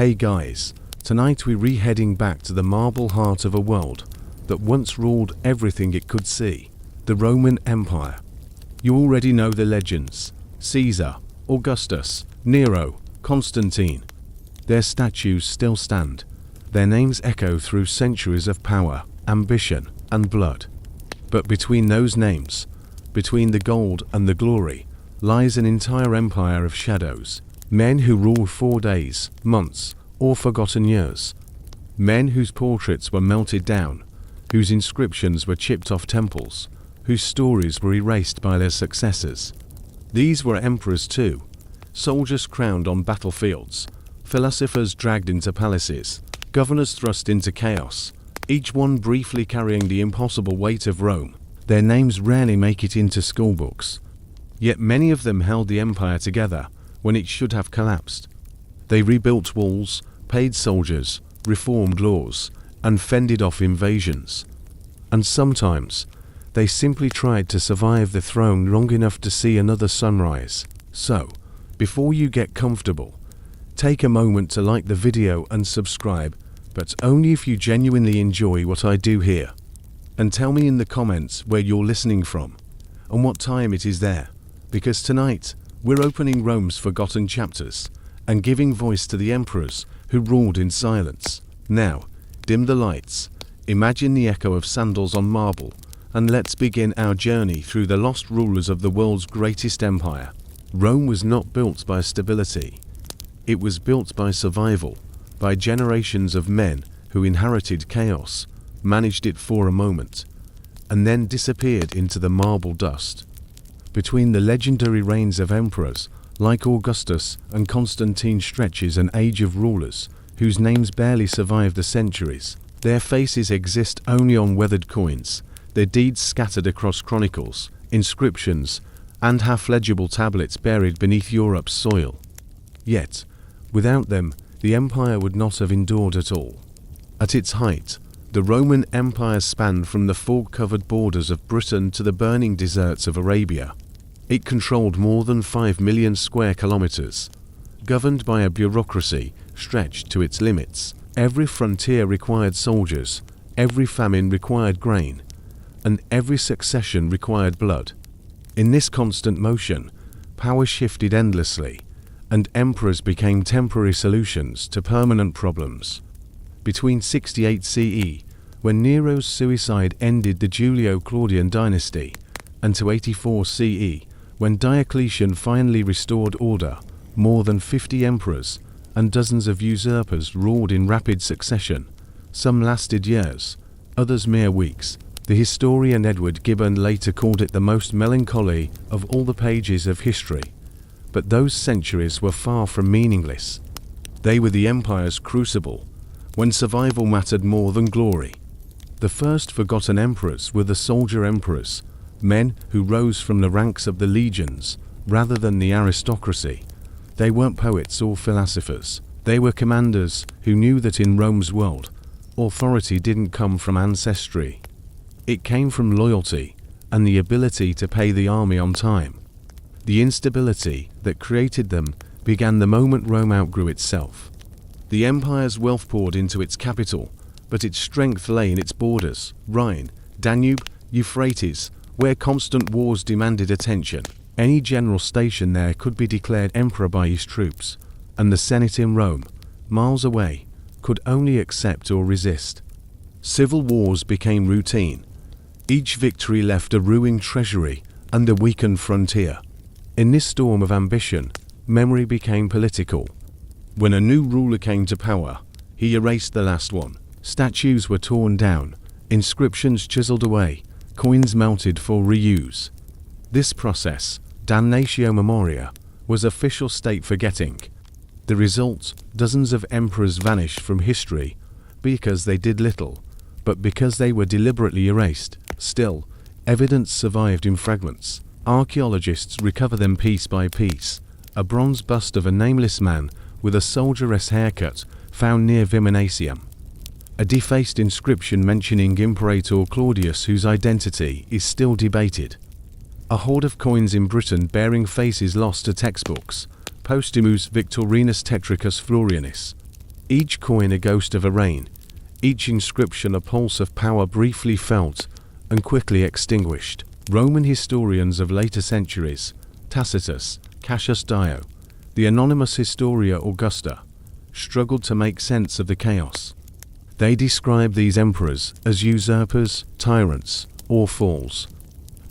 Hey guys, tonight we're re-heading back to the marble heart of a world that once ruled everything it could see, the Roman Empire. You already know the legends: Caesar, Augustus, Nero, Constantine. Their statues still stand. Their names echo through centuries of power, ambition, and blood. But between those names, between the gold and the glory, lies an entire empire of shadows. Men who ruled for days, months, or forgotten years. Men whose portraits were melted down, whose inscriptions were chipped off temples, whose stories were erased by their successors. These were emperors too, soldiers crowned on battlefields, philosophers dragged into palaces, governors thrust into chaos, each one briefly carrying the impossible weight of Rome. Their names rarely make it into schoolbooks. Yet many of them held the empire together when it should have collapsed. They rebuilt walls, paid soldiers, reformed laws, and fended off invasions. And sometimes, they simply tried to survive the throne long enough to see another sunrise. So, before you get comfortable, take a moment to like the video and subscribe, but only if you genuinely enjoy what I do here. And tell me in the comments where you're listening from, and what time it is there, because tonight, we're opening Rome's forgotten chapters, and giving voice to the emperors who ruled in silence. Now, dim the lights, imagine the echo of sandals on marble, and let's begin our journey through the lost rulers of the world's greatest empire. Rome was not built by stability. It was built by survival, by generations of men who inherited chaos, managed it for a moment, and then disappeared into the marble dust. Between the legendary reigns of emperors like Augustus and Constantine stretches an age of rulers whose names barely survive the centuries. Their faces exist only on weathered coins, their deeds scattered across chronicles, inscriptions, and half-legible tablets buried beneath Europe's soil. Yet, without them, the empire would not have endured at all. At its height, the Roman Empire spanned from the fog-covered borders of Britain to the burning deserts of Arabia. It controlled more than 5 million square kilometers, governed by a bureaucracy stretched to its limits. Every frontier required soldiers, every famine required grain, and every succession required blood. In this constant motion, power shifted endlessly, and emperors became temporary solutions to permanent problems. Between 68 CE, when Nero's suicide ended the Julio-Claudian dynasty, and to 84 CE, when Diocletian finally restored order, more than 50 emperors and dozens of usurpers ruled in rapid succession. Some lasted years, others mere weeks. The historian Edward Gibbon later called it the most melancholy of all the pages of history. But those centuries were far from meaningless. They were the empire's crucible, when survival mattered more than glory. The first forgotten emperors were the soldier emperors, men who rose from the ranks of the legions rather than the aristocracy. They weren't poets or philosophers. They were commanders who knew that in Rome's world, authority didn't come from ancestry. It came from loyalty and the ability to pay the army on time. The instability that created them began the moment Rome outgrew itself. The empire's wealth poured into its capital, but its strength lay in its borders: Rhine, Danube, Euphrates, where constant wars demanded attention. Any general stationed there could be declared emperor by his troops, and the Senate in Rome, miles away, could only accept or resist. Civil wars became routine. Each victory left a ruined treasury and a weakened frontier. In this storm of ambition, memory became political. When a new ruler came to power, he erased the last one. Statues were torn down, inscriptions chiseled away, coins melted for reuse. This process, damnatio memoria, was official state forgetting. The result, dozens of emperors vanished from history, because they did little, but because they were deliberately erased. Still, evidence survived in fragments. Archaeologists recover them piece by piece. A bronze bust of a nameless man with a soldier's haircut found near Viminacium. A defaced inscription mentioning Imperator Claudius whose identity is still debated. A hoard of coins in Britain bearing faces lost to textbooks, Postumus Victorinus Tetricus Florianus. Each coin a ghost of a reign, each inscription a pulse of power briefly felt and quickly extinguished. Roman historians of later centuries, Tacitus, Cassius Dio, the anonymous Historia Augusta, struggled to make sense of the chaos. They describe these emperors as usurpers, tyrants, or fools.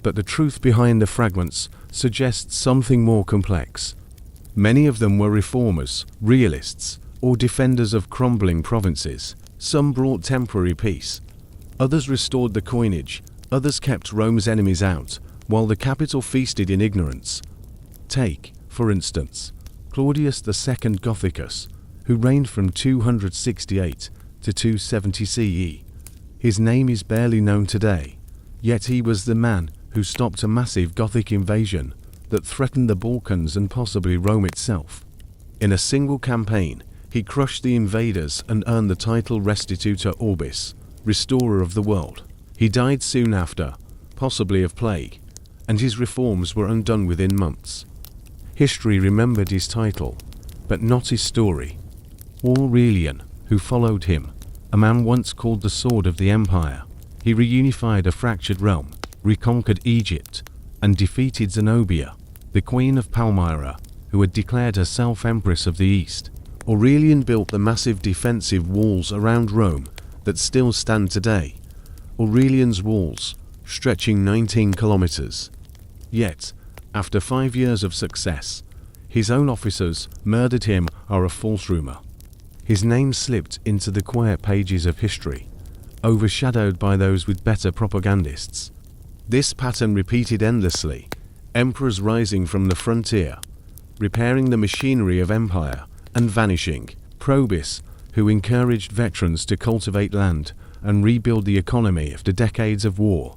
But the truth behind the fragments suggests something more complex. Many of them were reformers, realists, or defenders of crumbling provinces. Some brought temporary peace. Others restored the coinage. Others kept Rome's enemies out, while the capital feasted in ignorance. Take, for instance, Claudius II Gothicus, who reigned from 268 to 270 CE. His name is barely known today, yet he was the man who stopped a massive Gothic invasion that threatened the Balkans and possibly Rome itself. In a single campaign, he crushed the invaders and earned the title Restitutor Orbis, restorer of the world. He died soon after, possibly of plague, and his reforms were undone within months. History remembered his title, but not his story. Aurelian, who followed him, a man once called the Sword of the Empire. He reunified a fractured realm, reconquered Egypt, and defeated Zenobia, the Queen of Palmyra, who had declared herself Empress of the East. Aurelian built the massive defensive walls around Rome that still stand today. Aurelian's walls, stretching 19 kilometers. Yet, after 5 years of success, his own officers murdered him are a false rumor. His name slipped into the quiet pages of history, overshadowed by those with better propagandists. This pattern repeated endlessly, emperors rising from the frontier, repairing the machinery of empire, and vanishing. Probus, who encouraged veterans to cultivate land and rebuild the economy after decades of war,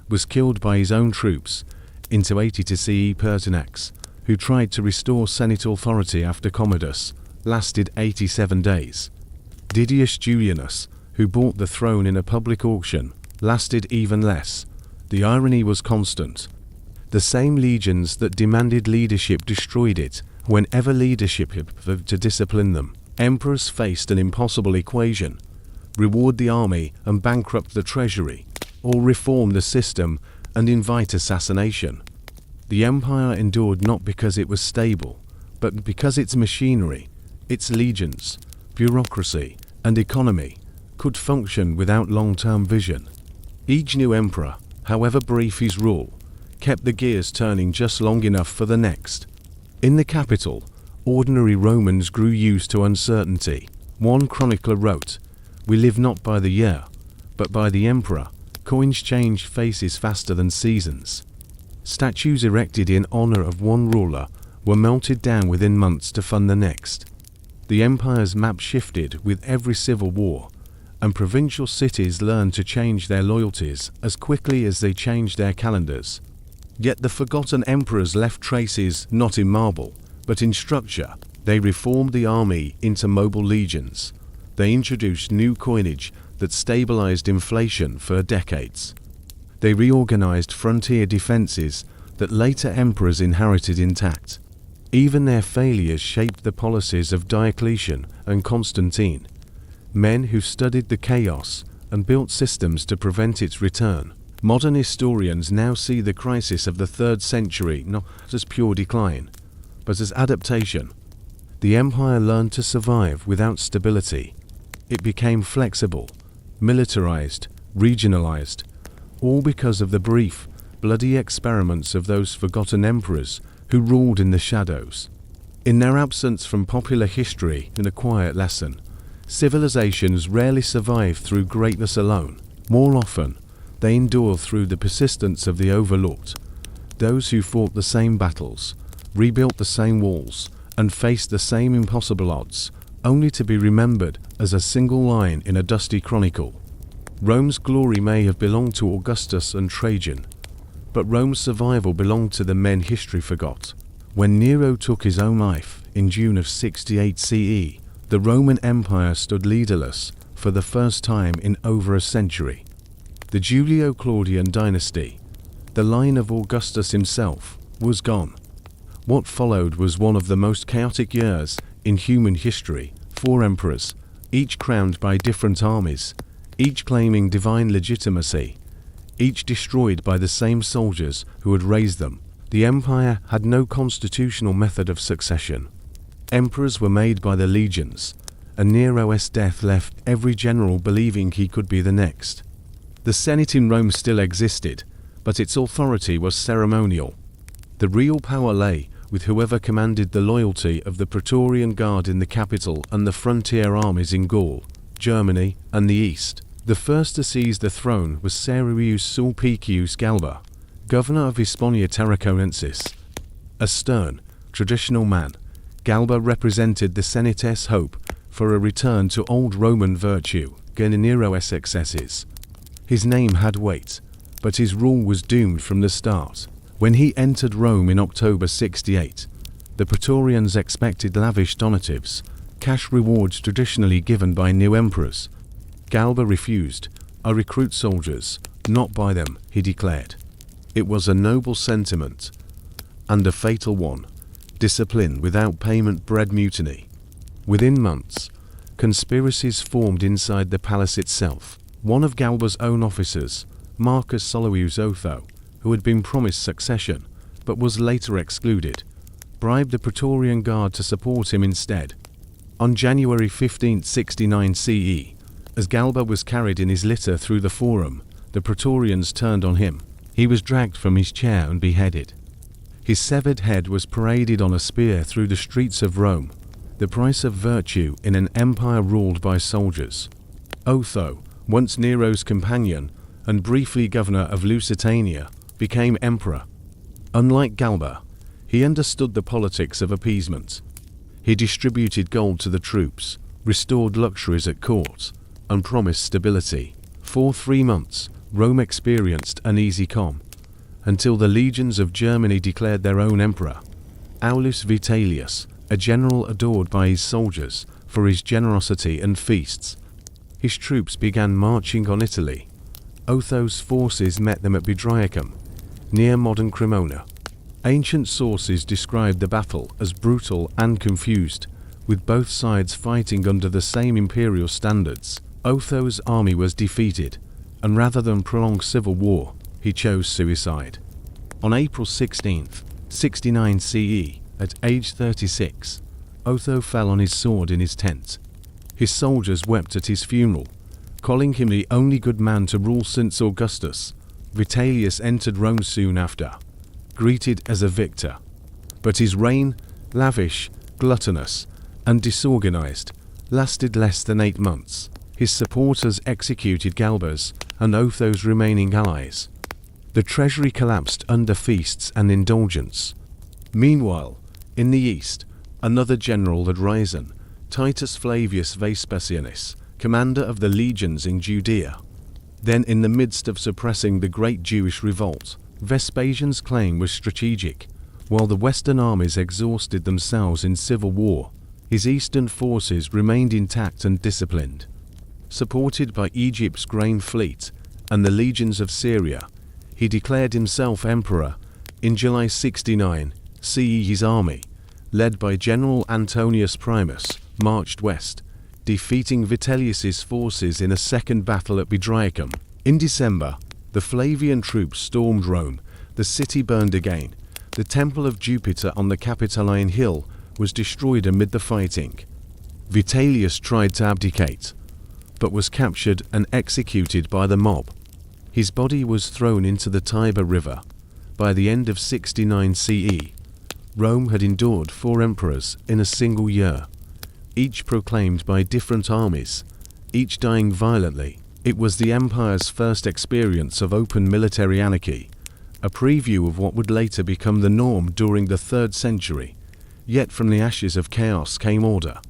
was killed by his own troops. Into 82 CE Pertinax, who tried to restore Senate authority after Commodus, lasted 87 days. Didius Julianus, who bought the throne in a public auction, lasted even less. The irony was constant. The same legions that demanded leadership destroyed it whenever leadership had to discipline them. Emperors faced an impossible equation: reward the army and bankrupt the treasury, or reform the system and invite assassination. The empire endured not because it was stable, but because its machinery, its legions, bureaucracy, and economy could function without long-term vision. Each new emperor, however brief his rule, kept the gears turning just long enough for the next. In the capital, ordinary Romans grew used to uncertainty. One chronicler wrote, "We live not by the year, but by the emperor. Coins change faces faster than seasons." Statues erected in honor of one ruler were melted down within months to fund the next. The empire's map shifted with every civil war, and provincial cities learned to change their loyalties as quickly as they changed their calendars. Yet the forgotten emperors left traces not in marble, but in structure. They reformed the army into mobile legions. They introduced new coinage that stabilized inflation for decades. They reorganized frontier defenses that later emperors inherited intact. Even their failures shaped the policies of Diocletian and Constantine, men who studied the chaos and built systems to prevent its return. Modern historians now see the crisis of the 3rd century not as pure decline, but as adaptation. The empire learned to survive without stability. It became flexible, militarized, regionalized, all because of the brief, bloody experiments of those forgotten emperors who ruled in the shadows. In their absence from popular history and a quiet lesson, civilizations rarely survive through greatness alone. More often, they endure through the persistence of the overlooked, those who fought the same battles, rebuilt the same walls, and faced the same impossible odds, only to be remembered as a single line in a dusty chronicle. Rome's glory may have belonged to Augustus and Trajan, but Rome's survival belonged to the men history forgot. When Nero took his own life in June of 68 CE, the Roman Empire stood leaderless for the first time in over a century. The Julio-Claudian dynasty, the line of Augustus himself, was gone. What followed was one of the most chaotic years in human history: 4 emperors, each crowned by different armies, each claiming divine legitimacy, each destroyed by the same soldiers who had raised them. The empire had no constitutional method of succession. Emperors were made by the legions, and Nero's death left every general believing he could be the next. The Senate in Rome still existed, but its authority was ceremonial. The real power lay with whoever commanded the loyalty of the Praetorian Guard in the capital and the frontier armies in Gaul, Germany, and the East. The first to seize the throne was Servius Sulpicius Galba, governor of Hispania Tarraconensis. A stern, traditional man, Galba represented the Senate's hope for a return to old Roman virtue, against Nero's excesses. His name had weight, but his rule was doomed from the start. When he entered Rome in October 68, the Praetorians expected lavish donatives, cash rewards traditionally given by new emperors. Galba refused. "I recruit soldiers, not buy them," he declared. It was a noble sentiment, and a fatal one. Discipline without payment bred mutiny. Within months, conspiracies formed inside the palace itself. One of Galba's own officers, Marcus Sullius Otho, who had been promised succession, but was later excluded, bribed the Praetorian Guard to support him instead. On January 15, 69 CE, as Galba was carried in his litter through the Forum, the Praetorians turned on him. He was dragged from his chair and beheaded. His severed head was paraded on a spear through the streets of Rome, the price of virtue in an empire ruled by soldiers. Otho, once Nero's companion and briefly governor of Lusitania, became emperor. Unlike Galba, he understood the politics of appeasement. He distributed gold to the troops, restored luxuries at court, and promised stability. For 3 months, Rome experienced an easy calm, until the legions of Germany declared their own emperor. Aulus Vitellius, a general adored by his soldiers for his generosity and feasts. His troops began marching on Italy. Otho's forces met them at Bedriacum, near modern Cremona. Ancient sources describe the battle as brutal and confused, with both sides fighting under the same imperial standards. Otho's army was defeated, and rather than prolong civil war, he chose suicide. On April 16, 69 CE, at age 36, Otho fell on his sword in his tent. His soldiers wept at his funeral, calling him the only good man to rule since Augustus. Vitellius entered Rome soon after, greeted as a victor. But his reign, lavish, gluttonous, and disorganized, lasted less than 8 months. His supporters executed Galba's and Otho's remaining allies. The treasury collapsed under feasts and indulgence. Meanwhile, in the east, another general had risen, Titus Flavius Vespasianus, commander of the legions in Judea. Then, in the midst of suppressing the great Jewish revolt, Vespasian's claim was strategic. While the western armies exhausted themselves in civil war, his eastern forces remained intact and disciplined. Supported by Egypt's grain fleet and the legions of Syria, he declared himself emperor. In July 69 CE, his army, led by General Antonius Primus, marched west, defeating Vitellius's forces in a second battle at Bedriacum. In December, the Flavian troops stormed Rome. The city burned again. The temple of Jupiter on the Capitoline Hill was destroyed amid the fighting. Vitellius tried to abdicate, but was captured and executed by the mob. His body was thrown into the Tiber River. By the end of 69 CE, Rome had endured 4 emperors in a single year, each proclaimed by different armies, each dying violently. It was the empire's first experience of open military anarchy, a preview of what would later become the norm during the 3rd century. Yet from the ashes of chaos came order.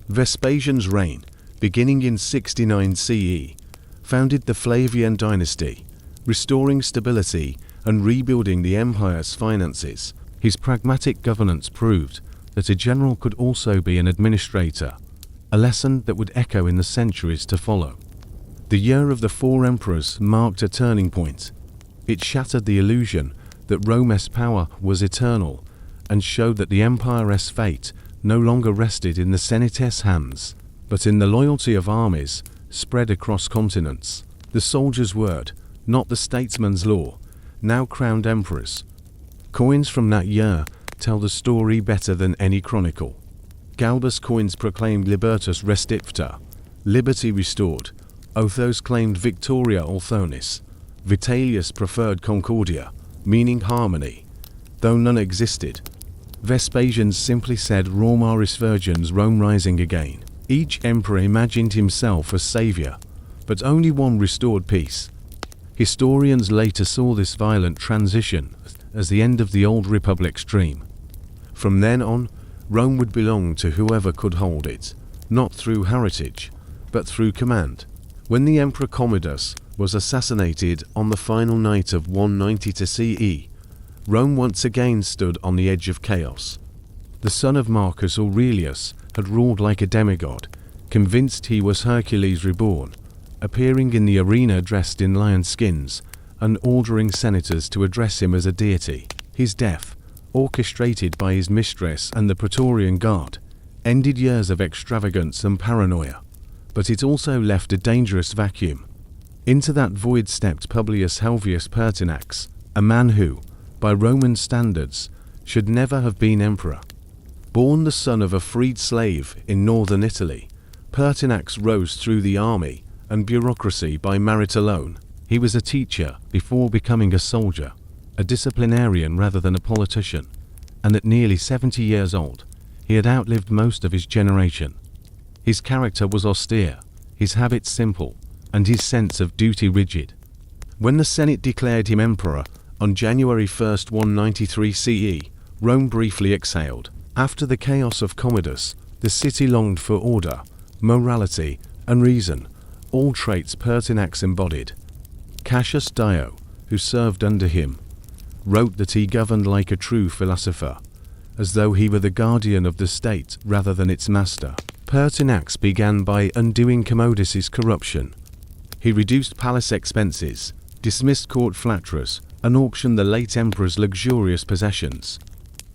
Vespasian's reign, beginning in 69 CE, founded the Flavian dynasty, restoring stability and rebuilding the empire's finances. His pragmatic governance proved that a general could also be an administrator, a lesson that would echo in the centuries to follow. The year of the 4 emperors marked a turning point. It shattered the illusion that Rome's power was eternal and showed that the empire's fate no longer rested in the Senate's hands. but in the loyalty of armies spread across continents. The soldier's word, not the statesman's law, now crowned emperors. Coins from that year tell the story better than any chronicle. Galbus coins proclaimed Libertas Restivta, liberty restored. Othos claimed Victoria Althonis. Vitellius preferred Concordia, meaning harmony, though none existed. Vespasian simply said Rome Aris Virgens, Rome rising again. Each emperor imagined himself as savior, but only one restored peace. Historians later saw this violent transition as the end of the old republic's dream. From then on, Rome would belong to whoever could hold it, not through heritage, but through command. When the Emperor Commodus was assassinated on the final night of 192 CE, Rome once again stood on the edge of chaos. The son of Marcus Aurelius had ruled like a demigod, convinced he was Hercules reborn, appearing in the arena dressed in lion skins and ordering senators to address him as a deity. His death, orchestrated by his mistress and the Praetorian Guard, ended years of extravagance and paranoia, but it also left a dangerous vacuum. Into that void stepped Publius Helvius Pertinax, a man who, by Roman standards, should never have been emperor. Born the son of a freed slave in northern Italy, Pertinax rose through the army and bureaucracy by merit alone. He was a teacher before becoming a soldier, a disciplinarian rather than a politician, and at nearly 70 years old, he had outlived most of his generation. His character was austere, his habits simple, and his sense of duty rigid. When the Senate declared him emperor on January 1, 193 CE, Rome briefly exhaled. After the chaos of Commodus, the city longed for order, morality, and reason, all traits Pertinax embodied. Cassius Dio, who served under him, wrote that he governed like a true philosopher, as though he were the guardian of the state rather than its master. Pertinax began by undoing Commodus's corruption. He reduced palace expenses, dismissed court flatterers, and auctioned the late emperor's luxurious possessions.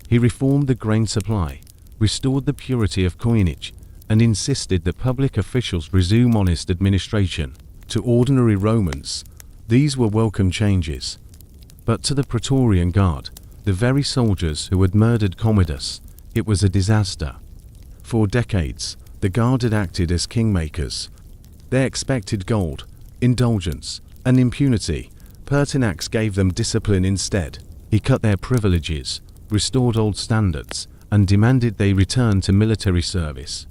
He reformed the grain supply, restored the purity of coinage, and insisted that public officials resume honest administration. To ordinary Romans, these were welcome changes. But to the Praetorian Guard, the very soldiers who had murdered Commodus, it was a disaster. For decades, the Guard had acted as kingmakers. They expected gold, indulgence, and impunity. Pertinax gave them discipline instead. He cut their privileges, restored old standards, and demanded they return to military service.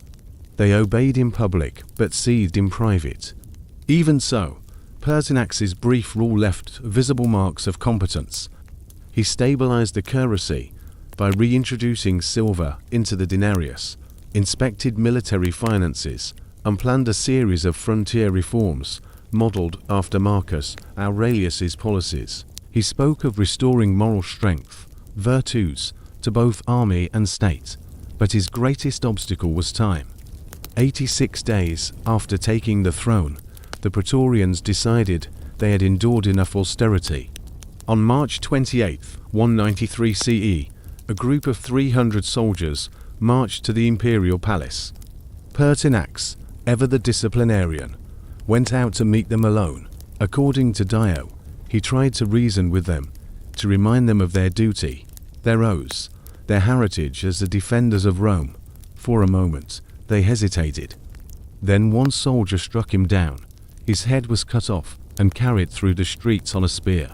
They obeyed in public, but seethed in private. Even so, Pertinax's brief rule left visible marks of competence. He stabilized the currency by reintroducing silver into the denarius, inspected military finances, and planned a series of frontier reforms modeled after Marcus Aurelius's policies. He spoke of restoring moral strength, virtues, to both army and state, but his greatest obstacle was time. 86 days after taking the throne, the Praetorians decided they had endured enough austerity. On March 28, 193 CE, a group of 300 soldiers marched to the imperial palace. Pertinax, ever the disciplinarian, went out to meet them alone. According to Dio, he tried to reason with them, to remind them of their duty, their oaths, their heritage as the defenders of Rome. For a moment, they hesitated. Then one soldier struck him down. His head was cut off and carried through the streets on a spear.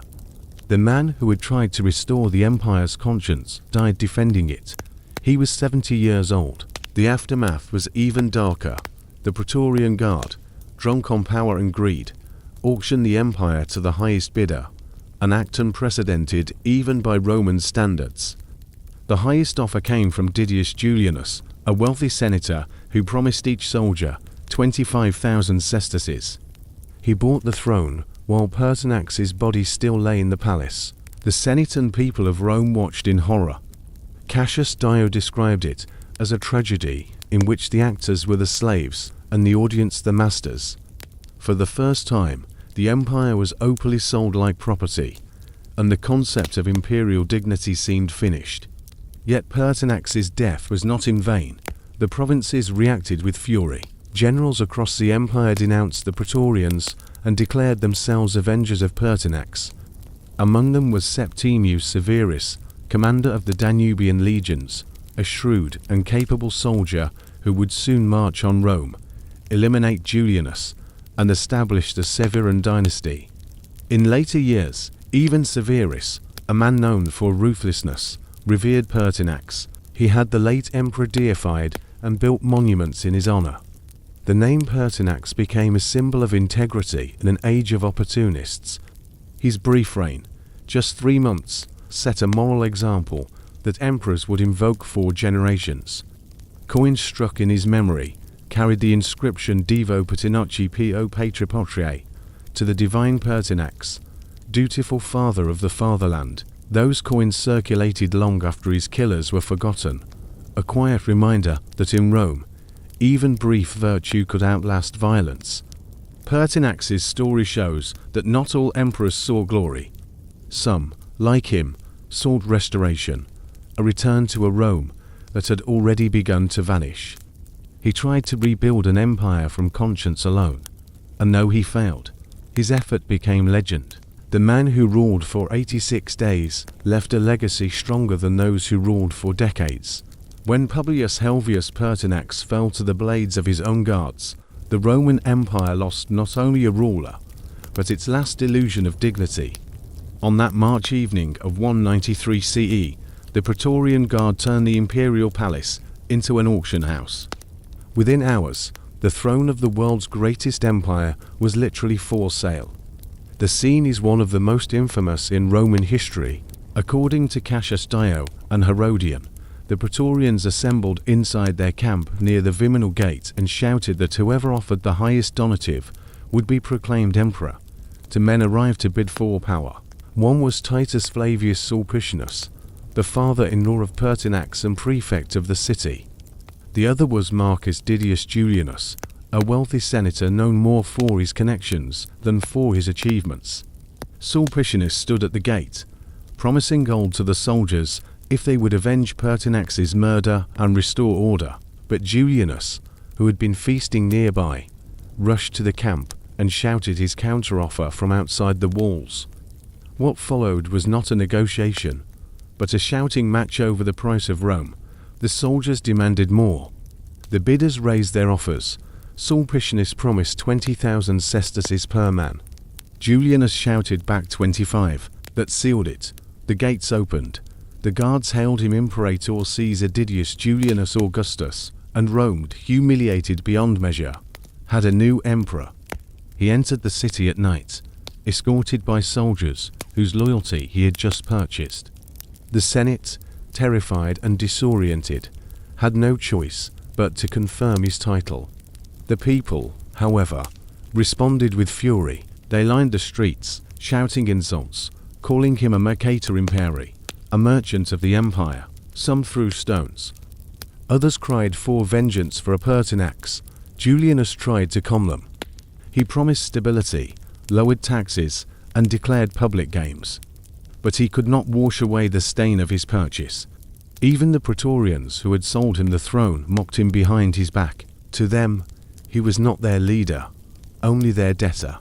The man who had tried to restore the empire's conscience died defending it. He was 70 years old. The aftermath was even darker. The Praetorian Guard, drunk on power and greed, auctioned the empire to the highest bidder, an act unprecedented even by Roman standards. The highest offer came from Didius Julianus, a wealthy senator who promised each soldier 25,000 sesterces. He bought the throne while Pertinax's body still lay in the palace. The Senate and people of Rome watched in horror. Cassius Dio described it as a tragedy in which the actors were the slaves and the audience the masters. For the first time, the empire was openly sold like property, and the concept of imperial dignity seemed finished. Yet Pertinax's death was not in vain. The provinces reacted with fury. Generals across the empire denounced the Praetorians and declared themselves avengers of Pertinax. Among them was Septimius Severus, commander of the Danubian legions, a shrewd and capable soldier who would soon march on Rome, eliminate Julianus, and establish the Severan dynasty. In later years, even Severus, a man known for ruthlessness, revered Pertinax. He had the late emperor deified and built monuments in his honor. The name Pertinax became a symbol of integrity in an age of opportunists. His brief reign, just 3 months, set a moral example that emperors would invoke for generations. Coins struck in his memory carried the inscription Devo Pertinaci Po Patri to the divine Pertinax, dutiful father of the fatherland. Those coins circulated long after his killers were forgotten, a quiet reminder that in Rome, even brief virtue could outlast violence. Pertinax's story shows that not all emperors saw glory. Some, like him, sought restoration, a return to a Rome that had already begun to vanish. He tried to rebuild an empire from conscience alone, and though he failed, his effort became legend. The man who ruled for 86 days left a legacy stronger than those who ruled for decades. When Publius Helvius Pertinax fell to the blades of his own guards, the Roman Empire lost not only a ruler, but its last illusion of dignity. On that March evening of 193 CE, the Praetorian Guard turned the imperial palace into an auction house. Within hours, the throne of the world's greatest empire was literally for sale. The scene is one of the most infamous in Roman history. According to Cassius Dio and Herodian, the Praetorians assembled inside their camp near the Viminal Gate and shouted that whoever offered the highest donative would be proclaimed emperor. 2 men arrived to bid for power. One was Titus Flavius Sulpicius, the father-in-law of Pertinax and prefect of the city. The other was Marcus Didius Julianus, a wealthy senator known more for his connections than for his achievements. Sulpicius stood at the gate, promising gold to the soldiers if they would avenge Pertinax's murder and restore order. But Julianus, who had been feasting nearby, rushed to the camp and shouted his counteroffer from outside the walls. What followed was not a negotiation, but a shouting match over the price of Rome. The soldiers demanded more. The bidders raised their offers. Sulpicius promised 20,000 sesterces per man. Julianus shouted back 25. That sealed it. The gates opened. The guards hailed him Imperator Caesar Didius Julianus Augustus, and Rome, humiliated beyond measure, had a new emperor. He entered the city at night, escorted by soldiers whose loyalty he had just purchased. The Senate, terrified and disoriented, had no choice but to confirm his title. The people, however, responded with fury. They lined the streets, shouting insults, calling him a mercator imperi, a merchant of the empire. Some threw stones. Others cried for vengeance for a Pertinax. Julianus tried to calm them. He promised stability, lowered taxes, and declared public games. But he could not wash away the stain of his purchase. Even the Praetorians who had sold him the throne mocked him behind his back. To them, he was not their leader, only their debtor.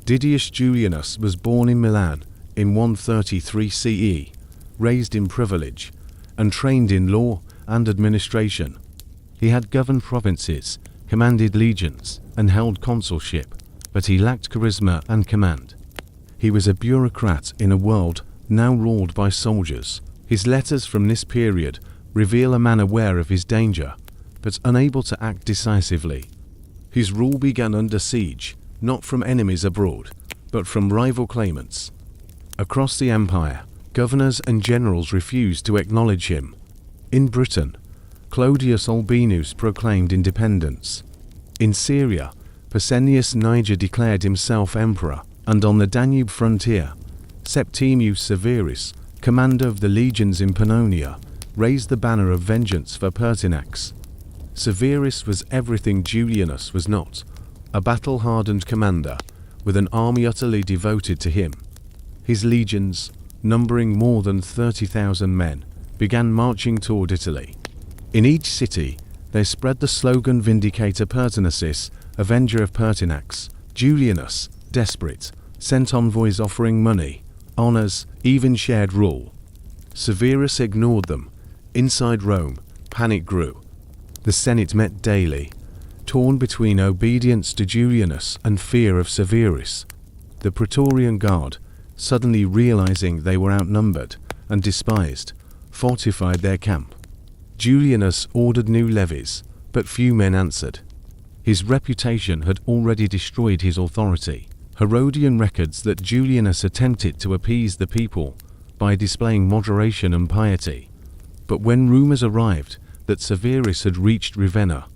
Didius Julianus was born in Milan in 133 CE, raised in privilege, and trained in law and administration. He had governed provinces, commanded legions, and held consulship, but he lacked charisma and command. He was a bureaucrat in a world now ruled by soldiers. His letters from this period reveal a man aware of his danger, but unable to act decisively. His rule began under siege, not from enemies abroad, but from rival claimants. Across the empire, governors and generals refused to acknowledge him. In Britain, Clodius Albinus proclaimed independence. In Syria, Pescennius Niger declared himself emperor, and on the Danube frontier, Septimius Severus, commander of the legions in Pannonia, raised the banner of vengeance for Pertinax. Severus was everything Julianus was not, a battle-hardened commander, with an army utterly devoted to him. His legions, numbering more than 30,000 men, began marching toward Italy. In each city, They spread the slogan Vindicator Pertinacis, Avenger of Pertinax. Julianus, desperate, sent envoys offering money, honors, even shared rule. Severus ignored them. Inside Rome, panic grew. The Senate met daily, torn between obedience to Julianus and fear of Severus. The Praetorian Guard, suddenly realizing they were outnumbered and despised, fortified their camp. Julianus ordered new levies, but few men answered. His reputation had already destroyed his authority. Herodian records that Julianus attempted to appease the people by displaying moderation and piety. But when rumors arrived that Severus had reached Ravenna,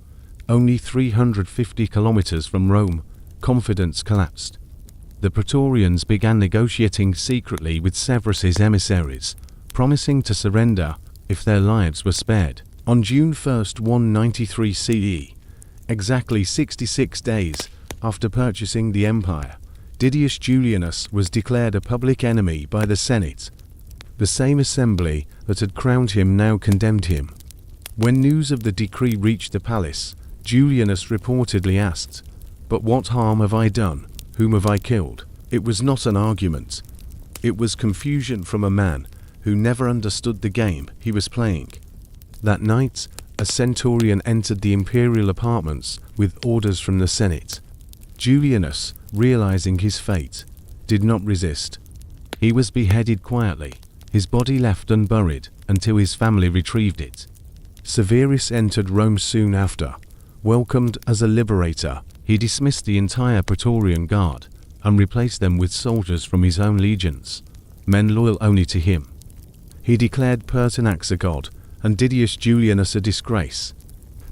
only 350 kilometers from Rome, confidence collapsed. The Praetorians began negotiating secretly with Severus's emissaries, promising to surrender if their lives were spared. On June 1, 193 CE, exactly 66 days after purchasing the empire, Didius Julianus was declared a public enemy by the Senate. The same assembly that had crowned him now condemned him. When news of the decree reached the palace, Julianus reportedly asked, "But what harm have I done? Whom have I killed?" It was not an argument. It was confusion from a man who never understood the game he was playing. That night, a centurion entered the imperial apartments with orders from the Senate. Julianus, realizing his fate, did not resist. He was beheaded quietly, his body left unburied until his family retrieved it. Severus entered Rome soon after. Welcomed as a liberator, he dismissed the entire Praetorian Guard and replaced them with soldiers from his own legions, men loyal only to him. He declared Pertinax a god and Didius Julianus a disgrace.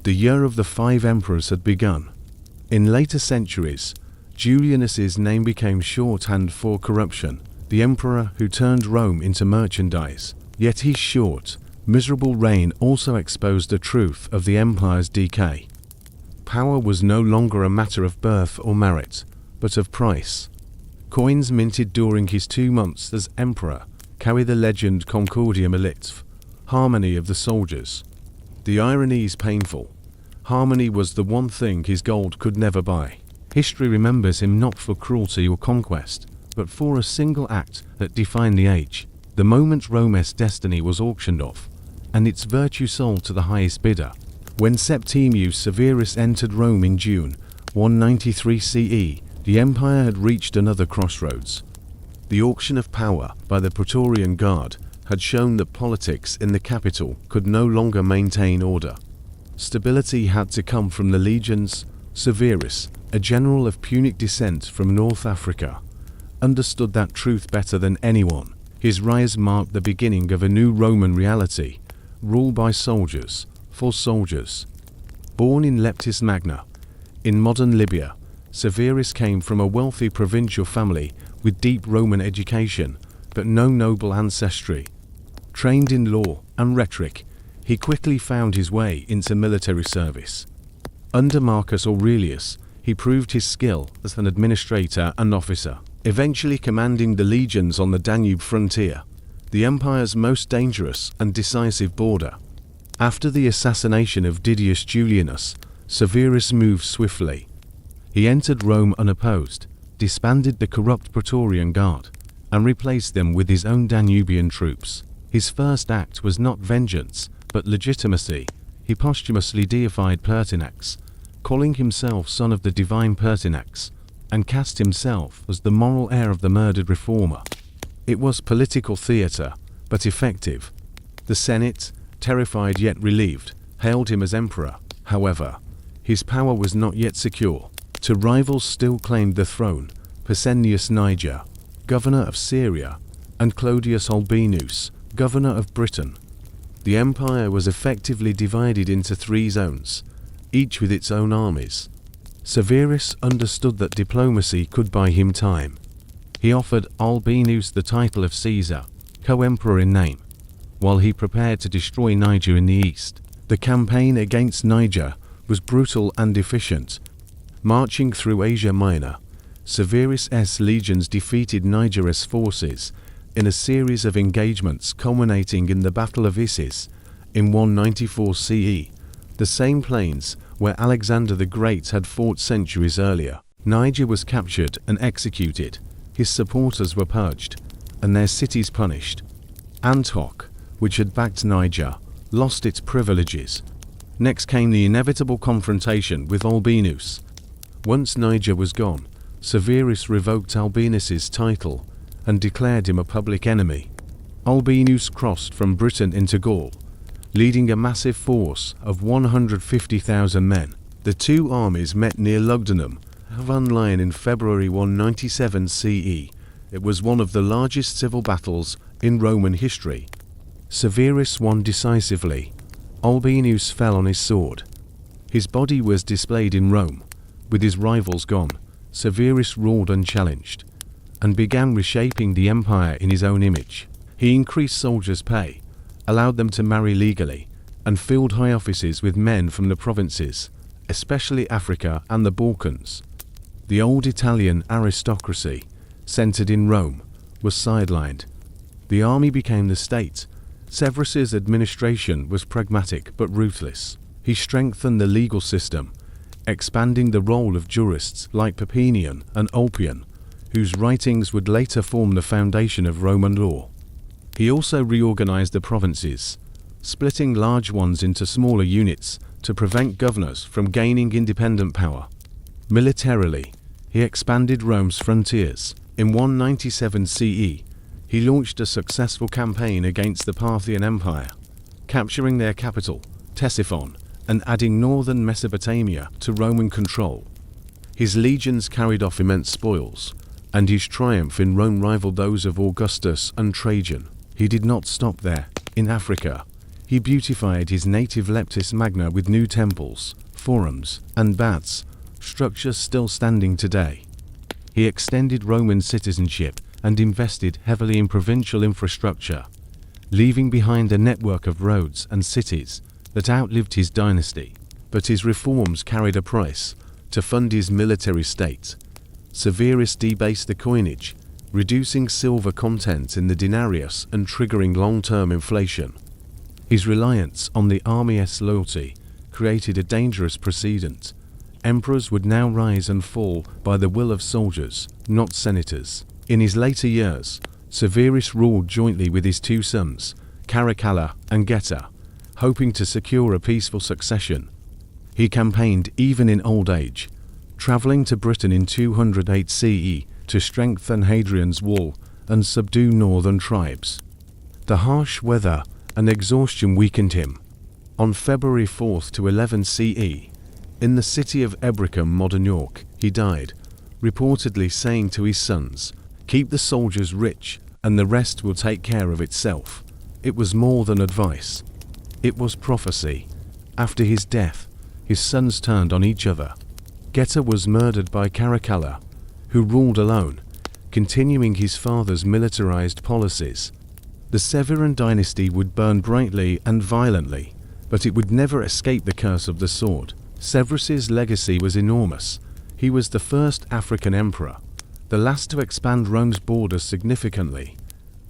The year of the 5 emperors had begun. In later centuries, Julianus's name became shorthand for corruption, the emperor who turned Rome into merchandise. Yet his short, miserable reign also exposed the truth of the empire's decay. Power was no longer a matter of birth or merit, but of price. Coins minted during his 2 months as emperor carry the legend Concordia Militv, harmony of the soldiers. The irony is painful. Harmony was the one thing his gold could never buy. History remembers him not for cruelty or conquest, but for a single act that defined the age. The moment Rome's destiny was auctioned off, and its virtue sold to the highest bidder. When Septimius Severus entered Rome in June 193 CE, the empire had reached another crossroads. The auction of power by the Praetorian Guard had shown that politics in the capital could no longer maintain order. Stability had to come from the legions. Severus, a general of Punic descent from North Africa, understood that truth better than anyone. His rise marked the beginning of a new Roman reality, ruled by soldiers, for soldiers. Born in Leptis Magna, in modern Libya, Severus came from a wealthy provincial family with deep Roman education, but no noble ancestry. Trained in law and rhetoric, he quickly found his way into military service. Under Marcus Aurelius, he proved his skill as an administrator and officer, eventually commanding the legions on the Danube frontier, the empire's most dangerous and decisive border. After the assassination of Didius Julianus, Severus moved swiftly. He entered Rome unopposed, disbanded the corrupt Praetorian Guard, and replaced them with his own Danubian troops. His first act was not vengeance, but legitimacy. He posthumously deified Pertinax, calling himself son of the divine Pertinax, and cast himself as the moral heir of the murdered reformer. It was political theatre, but effective. The Senate, terrified yet relieved, hailed him as emperor. However, his power was not yet secure. Two rivals still claimed the throne: Pescennius Niger, governor of Syria, and Clodius Albinus, governor of Britain. The empire was effectively divided into 3 zones, each with its own armies. Severus understood that diplomacy could buy him time. He offered Albinus the title of Caesar, co-emperor in name, while he prepared to destroy Niger in the east. The campaign against Niger was brutal and efficient. Marching through Asia Minor, Severus' legions defeated Niger's forces in a series of engagements culminating in the Battle of Issus in 194 CE. the same plains where Alexander the Great had fought centuries earlier. Niger was captured and executed, his supporters were purged, and their cities punished. Antioch, which had backed Niger, lost its privileges. Next came the inevitable confrontation with Albinus. Once Niger was gone, Severus revoked Albinus's title and declared him a public enemy. Albinus crossed from Britain into Gaul, leading a massive force of 150,000 men. The two armies met near Lugdunum, Avonline in February 197 CE. It was one of the largest civil battles in Roman history. Severus won decisively. Albinus fell on his sword. His body was displayed in Rome. With his rivals gone, Severus ruled unchallenged, and began reshaping the empire in his own image. He increased soldiers' pay, allowed them to marry legally, and filled high offices with men from the provinces, especially Africa and the Balkans. The old Italian aristocracy, centered in Rome, was sidelined. The army became the state. Severus's administration was pragmatic but ruthless. He strengthened the legal system, expanding the role of jurists like Papinian and Ulpian, whose writings would later form the foundation of Roman law. He also reorganized the provinces, splitting large ones into smaller units to prevent governors from gaining independent power. Militarily, he expanded Rome's frontiers. In 197 CE, he launched a successful campaign against the Parthian Empire, capturing their capital, Ctesiphon, and adding northern Mesopotamia to Roman control. His legions carried off immense spoils, and his triumph in Rome rivaled those of Augustus and Trajan. He did not stop there. In Africa, he beautified his native Leptis Magna with new temples, forums, and baths, structures still standing today. He extended Roman citizenship and invested heavily in provincial infrastructure, leaving behind a network of roads and cities that outlived his dynasty. But his reforms carried a price. To fund his military state, Severus debased the coinage, reducing silver content in the denarius and triggering long-term inflation. His reliance on the army's loyalty created a dangerous precedent. Emperors would now rise and fall by the will of soldiers, not senators. In his later years, Severus ruled jointly with his two sons, Caracalla and Geta, hoping to secure a peaceful succession. He campaigned even in old age, traveling to Britain in 208 CE to strengthen Hadrian's wall and subdue northern tribes. The harsh weather and exhaustion weakened him. On February 4th to 11 CE, in the city of Ebricum, modern York, he died, reportedly saying to his sons, "Keep the soldiers rich, and the rest will take care of itself." It was more than advice. It was prophecy. After his death, his sons turned on each other. Geta was murdered by Caracalla, who ruled alone, continuing his father's militarized policies. The Severan dynasty would burn brightly and violently, but it would never escape the curse of the sword. Severus's legacy was enormous. He was the first African emperor, the last to expand Rome's borders significantly,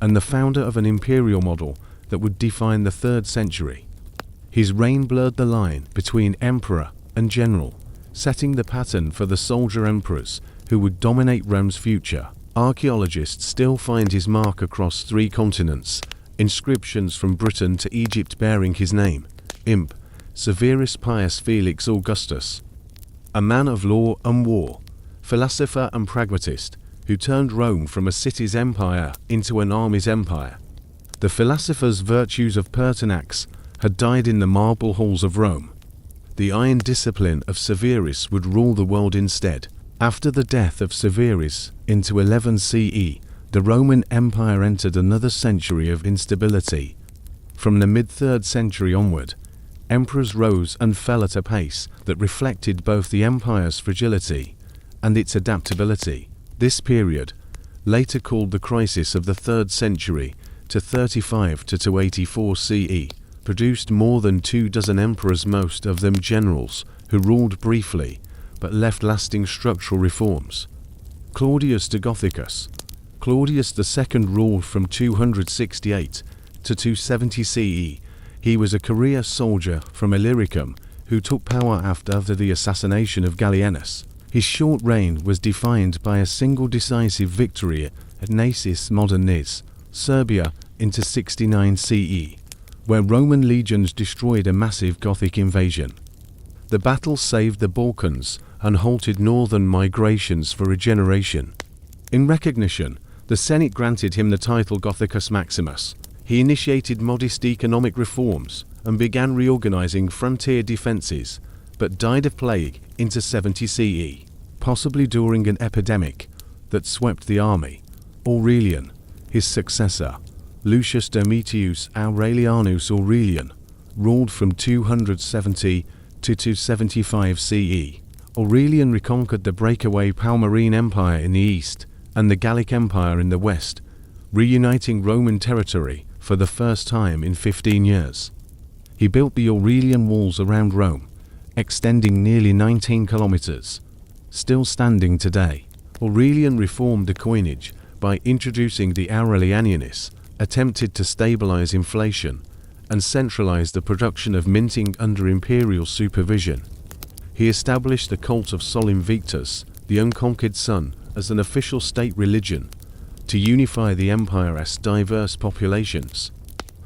and the founder of an imperial model that would define the 3rd century. His reign blurred the line between emperor and general, setting the pattern for the soldier emperors who would dominate Rome's future. Archaeologists still find his mark across 3 continents, inscriptions from Britain to Egypt bearing his name, Imp, Severus Pius Felix Augustus. A man of law and war, philosopher and pragmatist, who turned Rome from a city's empire into an army's empire. The philosopher's virtues of Pertinax had died in the marble halls of Rome. The iron discipline of Severus would rule the world instead. After the death of Severus, into 11 CE, the Roman Empire entered another century of instability. From the mid-3rd century onward, emperors rose and fell at a pace that reflected both the empire's fragility and its adaptability. This period, later called the crisis of the 3rd century to 35 to 284 CE, produced more than 24 emperors, most of them generals, who ruled briefly but left lasting structural reforms. Claudius de Gothicus. Claudius II ruled from 268 to 270 CE. He was a career soldier from Illyricum who who took power after the assassination of Gallienus. His short reign was defined by a single decisive victory at Naissus, modern Nis, Serbia, into 69 CE, where Roman legions destroyed a massive Gothic invasion. The battle saved the Balkans and halted northern migrations for a generation. In recognition, the Senate granted him the title Gothicus Maximus. He initiated modest economic reforms and began reorganizing frontier defenses, but died of plague into 70 CE, possibly during an epidemic that swept the army. Aurelian, his successor, Lucius Domitius Aurelianus Aurelian, ruled from 270 to 275 CE. Aurelian reconquered the breakaway Palmyrene Empire in the east and the Gallic Empire in the west, reuniting Roman territory for the first time in 15 years. He built the Aurelian walls around Rome, extending nearly 19 kilometers, still standing today. Aurelian reformed the coinage by introducing the Aurelianianus, attempted to stabilize inflation, and centralize the production of minting under imperial supervision. He established the cult of Sol Invictus, the unconquered sun, as an official state religion, to unify the empire's diverse populations.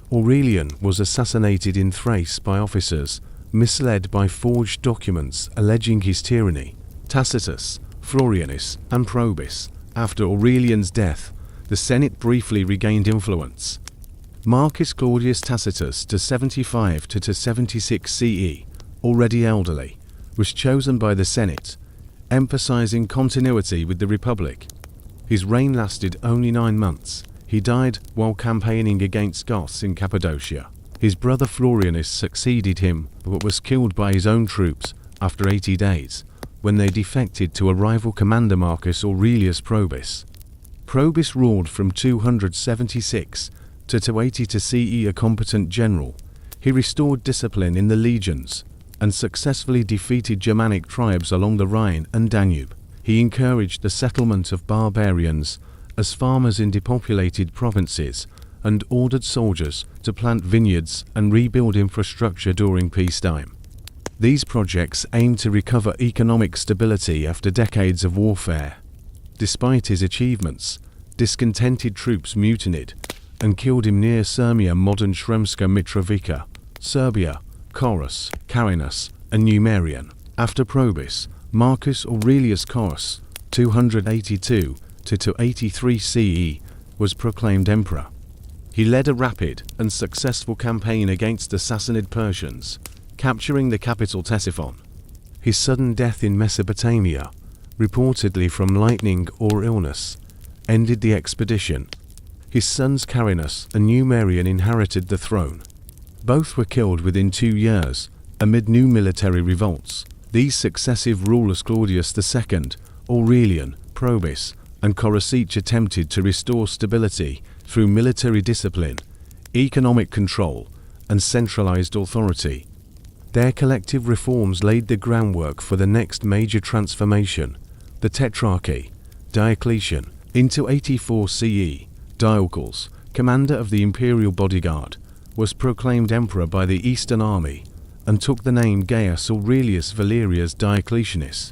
Aurelian was assassinated in Thrace by officers misled by forged documents alleging his tyranny. Tacitus, Florianus, and Probus. After Aurelian's death, the Senate briefly regained influence. Marcus Claudius Tacitus, to 75 to 76 CE, already elderly, was chosen by the Senate, emphasizing continuity with the Republic. His reign lasted only 9 months. He died while campaigning against Goths in Cappadocia. His brother Florianus succeeded him, but was killed by his own troops after 80 days, when they defected to a rival commander Marcus Aurelius Probus. Probus ruled from 276 to 280 CE, a competent general. He restored discipline in the legions and successfully defeated Germanic tribes along the Rhine and Danube. He encouraged the settlement of barbarians as farmers in depopulated provinces and ordered soldiers to plant vineyards and rebuild infrastructure during peacetime. These projects aimed to recover economic stability after decades of warfare. Despite his achievements, discontented troops mutinied and killed him near Sirmia, modern Sremska Mitrovica, Serbia, Chorus, Carinus, and Numerian. After Probus, Marcus Aurelius Chorus, 282 to 283 CE, was proclaimed emperor. He led a rapid and successful campaign against the Sassanid Persians, capturing the capital Ctesiphon. His sudden death in Mesopotamia, reportedly from lightning or illness, ended the expedition. His sons Carinus and Numerian inherited the throne. Both were killed within 2 years, amid new military revolts. These successive rulers, Claudius II, Aurelian, Probus, and Chorus, each attempted to restore stability through military discipline, economic control, and centralized authority. Their collective reforms laid the groundwork for the next major transformation, the Tetrarchy. Diocletian, into 84 CE, Diocles, commander of the imperial bodyguard, was proclaimed emperor by the Eastern Army and took the name Gaius Aurelius Valerius Diocletianus.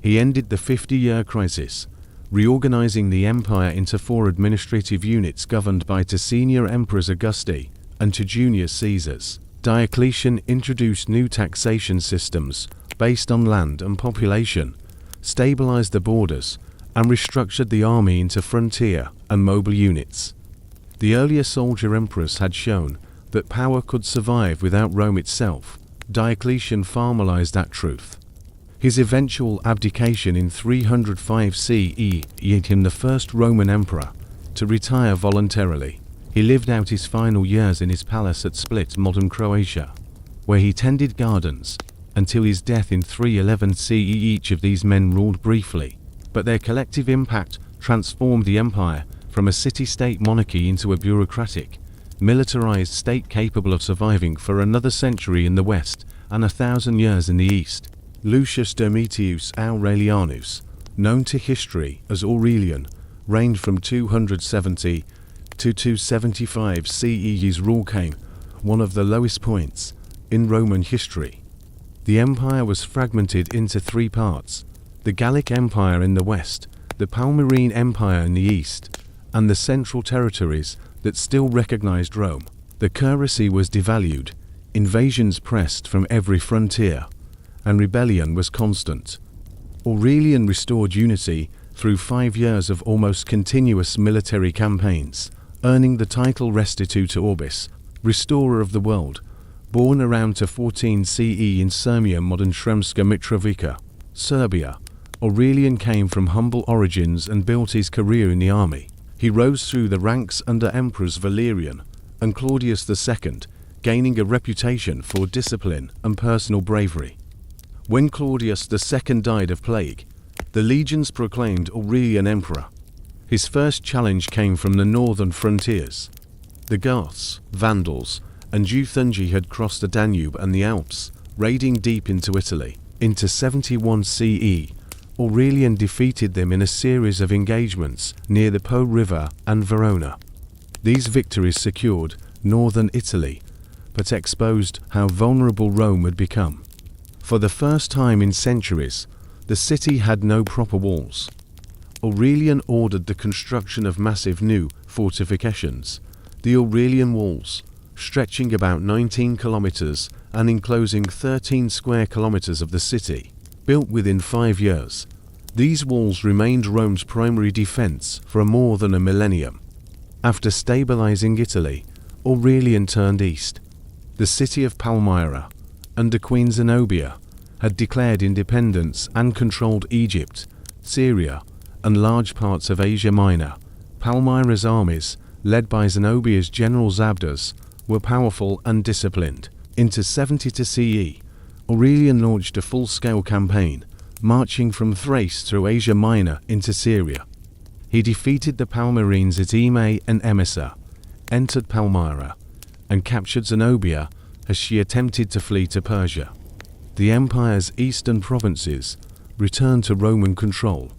He ended the 50-year crisis, reorganizing the empire into 4 administrative units governed by two senior emperors, Augusti and two junior Caesars. Diocletian introduced new taxation systems based on land and population, stabilized the borders, and restructured the army into frontier and mobile units. The earlier soldier emperors had shown that power could survive without Rome itself. Diocletian formalized that truth. His eventual abdication in 305 CE made him the first Roman emperor to retire voluntarily. He lived out his final years in his palace at Split, modern Croatia, where he tended gardens until his death in 311 CE. Each of these men ruled briefly, but their collective impact transformed the empire from a city-state monarchy into a bureaucratic, militarized state capable of surviving for another century in the west and 1,000 years in the east. Lucius Domitius Aurelianus, known to history as Aurelian, reigned from 270 to 275 CE. His rule came one of the lowest points in Roman history. The empire was fragmented into three parts: the Gallic Empire in the west, the Palmyrene Empire in the east, and the central territories that still recognized Rome. The currency was devalued, invasions pressed from every frontier, and rebellion was constant. Aurelian restored unity through 5 years of almost continuous military campaigns, earning the title Restituta Orbis, restorer of the world. Born around 14 CE in Sirmia, modern Sremska Mitrovica, Serbia, Aurelian came from humble origins and built his career in the army. He rose through the ranks under Emperors Valerian and Claudius II, gaining a reputation for discipline and personal bravery. When Claudius II died of plague, the legions proclaimed Aurelian emperor. His first challenge came from the northern frontiers. The Goths, Vandals, and Teuthengi had crossed the Danube and the Alps, raiding deep into Italy. Into 71 CE, Aurelian defeated them in a series of engagements near the Po River and Verona. These victories secured northern Italy, but exposed how vulnerable Rome had become. For the first time in centuries, the city had no proper walls. Aurelian ordered the construction of massive new fortifications, the Aurelian Walls, stretching about 19 kilometers and enclosing 13 square kilometers of the city. Built within 5 years, these walls remained Rome's primary defense for more than a millennium. After stabilizing Italy, Aurelian turned east. The city of Palmyra, under Queen Zenobia, had declared independence and controlled Egypt, Syria, and large parts of Asia Minor. Palmyra's armies, led by Zenobia's general Zabdas, were powerful and disciplined. Into 72 CE, Aurelian launched a full-scale campaign, marching from Thrace through Asia Minor into Syria. He defeated the Palmyrenes at Emae and Emesa, entered Palmyra, and captured Zenobia as she attempted to flee to Persia. The empire's eastern provinces returned to Roman control.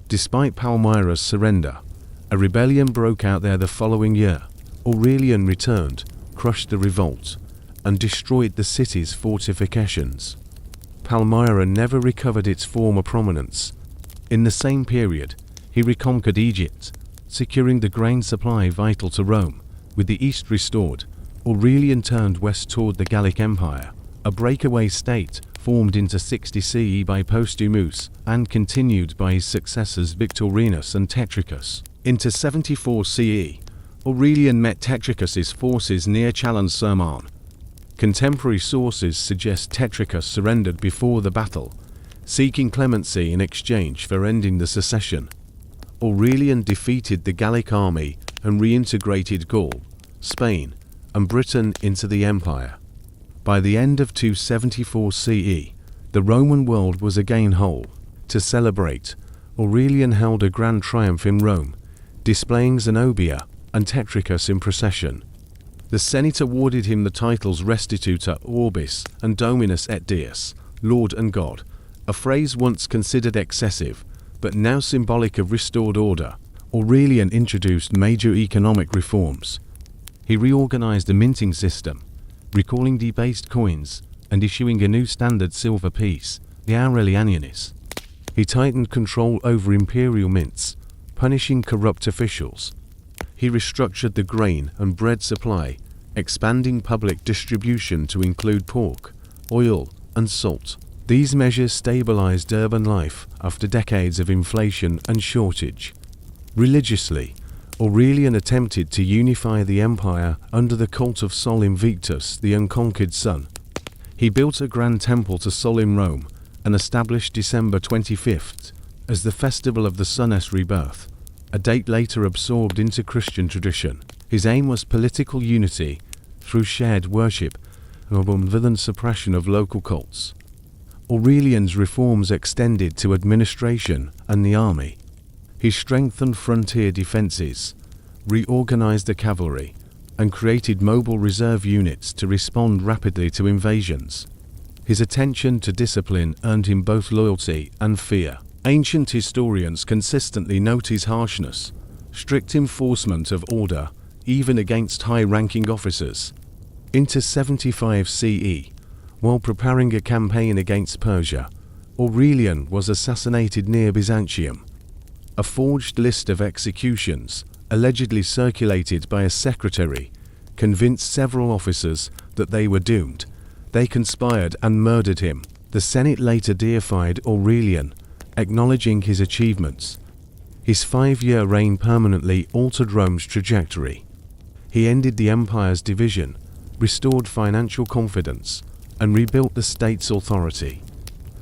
Despite Palmyra's surrender, a rebellion broke out there the following year. Aurelian returned, crushed the revolt, and destroyed the city's fortifications. Palmyra never recovered its former prominence. In the same period, he reconquered Egypt, securing the grain supply vital to Rome. With the east restored, Aurelian turned west toward the Gallic Empire, a breakaway state formed into 60 CE by Postumus and continued by his successors Victorinus and Tetricus. Into 74 CE, Aurelian met Tetricus's forces near Chalon-sur-Marne. Contemporary sources suggest Tetricus surrendered before the battle, seeking clemency in exchange for ending the secession. Aurelian defeated the Gallic army and reintegrated Gaul, Spain, and Britain into the empire. By the end of 274 CE, the Roman world was again whole. To celebrate, Aurelian held a grand triumph in Rome, displaying Zenobia and Tetricus in procession. The Senate awarded him the titles Restituta Orbis and Dominus et Deus, Lord and God, a phrase once considered excessive, but now symbolic of restored order. Aurelian introduced major economic reforms. He reorganized the minting system, recalling debased coins and issuing a new standard silver piece, the Aurelianianus. He tightened control over imperial mints, punishing corrupt officials. He restructured the grain and bread supply, expanding public distribution to include pork, oil, and salt. These measures stabilized urban life after decades of inflation and shortage. Religiously, Aurelian attempted to unify the empire under the cult of Sol Invictus, the unconquered sun. He built a grand temple to Sol in Rome and established December 25th as the festival of the sun's rebirth, a date later absorbed into Christian tradition. His aim was political unity through shared worship rather than suppression of local cults. Aurelian's reforms extended to administration and the army. He strengthened frontier defenses, reorganized the cavalry, and created mobile reserve units to respond rapidly to invasions. His attention to discipline earned him both loyalty and fear. Ancient historians consistently note his harshness, strict enforcement of order, even against high-ranking officers. Into 75 CE, While preparing a campaign against Persia, Aurelian was assassinated near Byzantium. A forged list of executions, allegedly circulated by a secretary, convinced several officers that they were doomed. They conspired and murdered him. The Senate later deified Aurelian, acknowledging his achievements. His 5-year reign permanently altered Rome's trajectory. He ended the empire's division, restored financial confidence, and rebuilt the state's authority.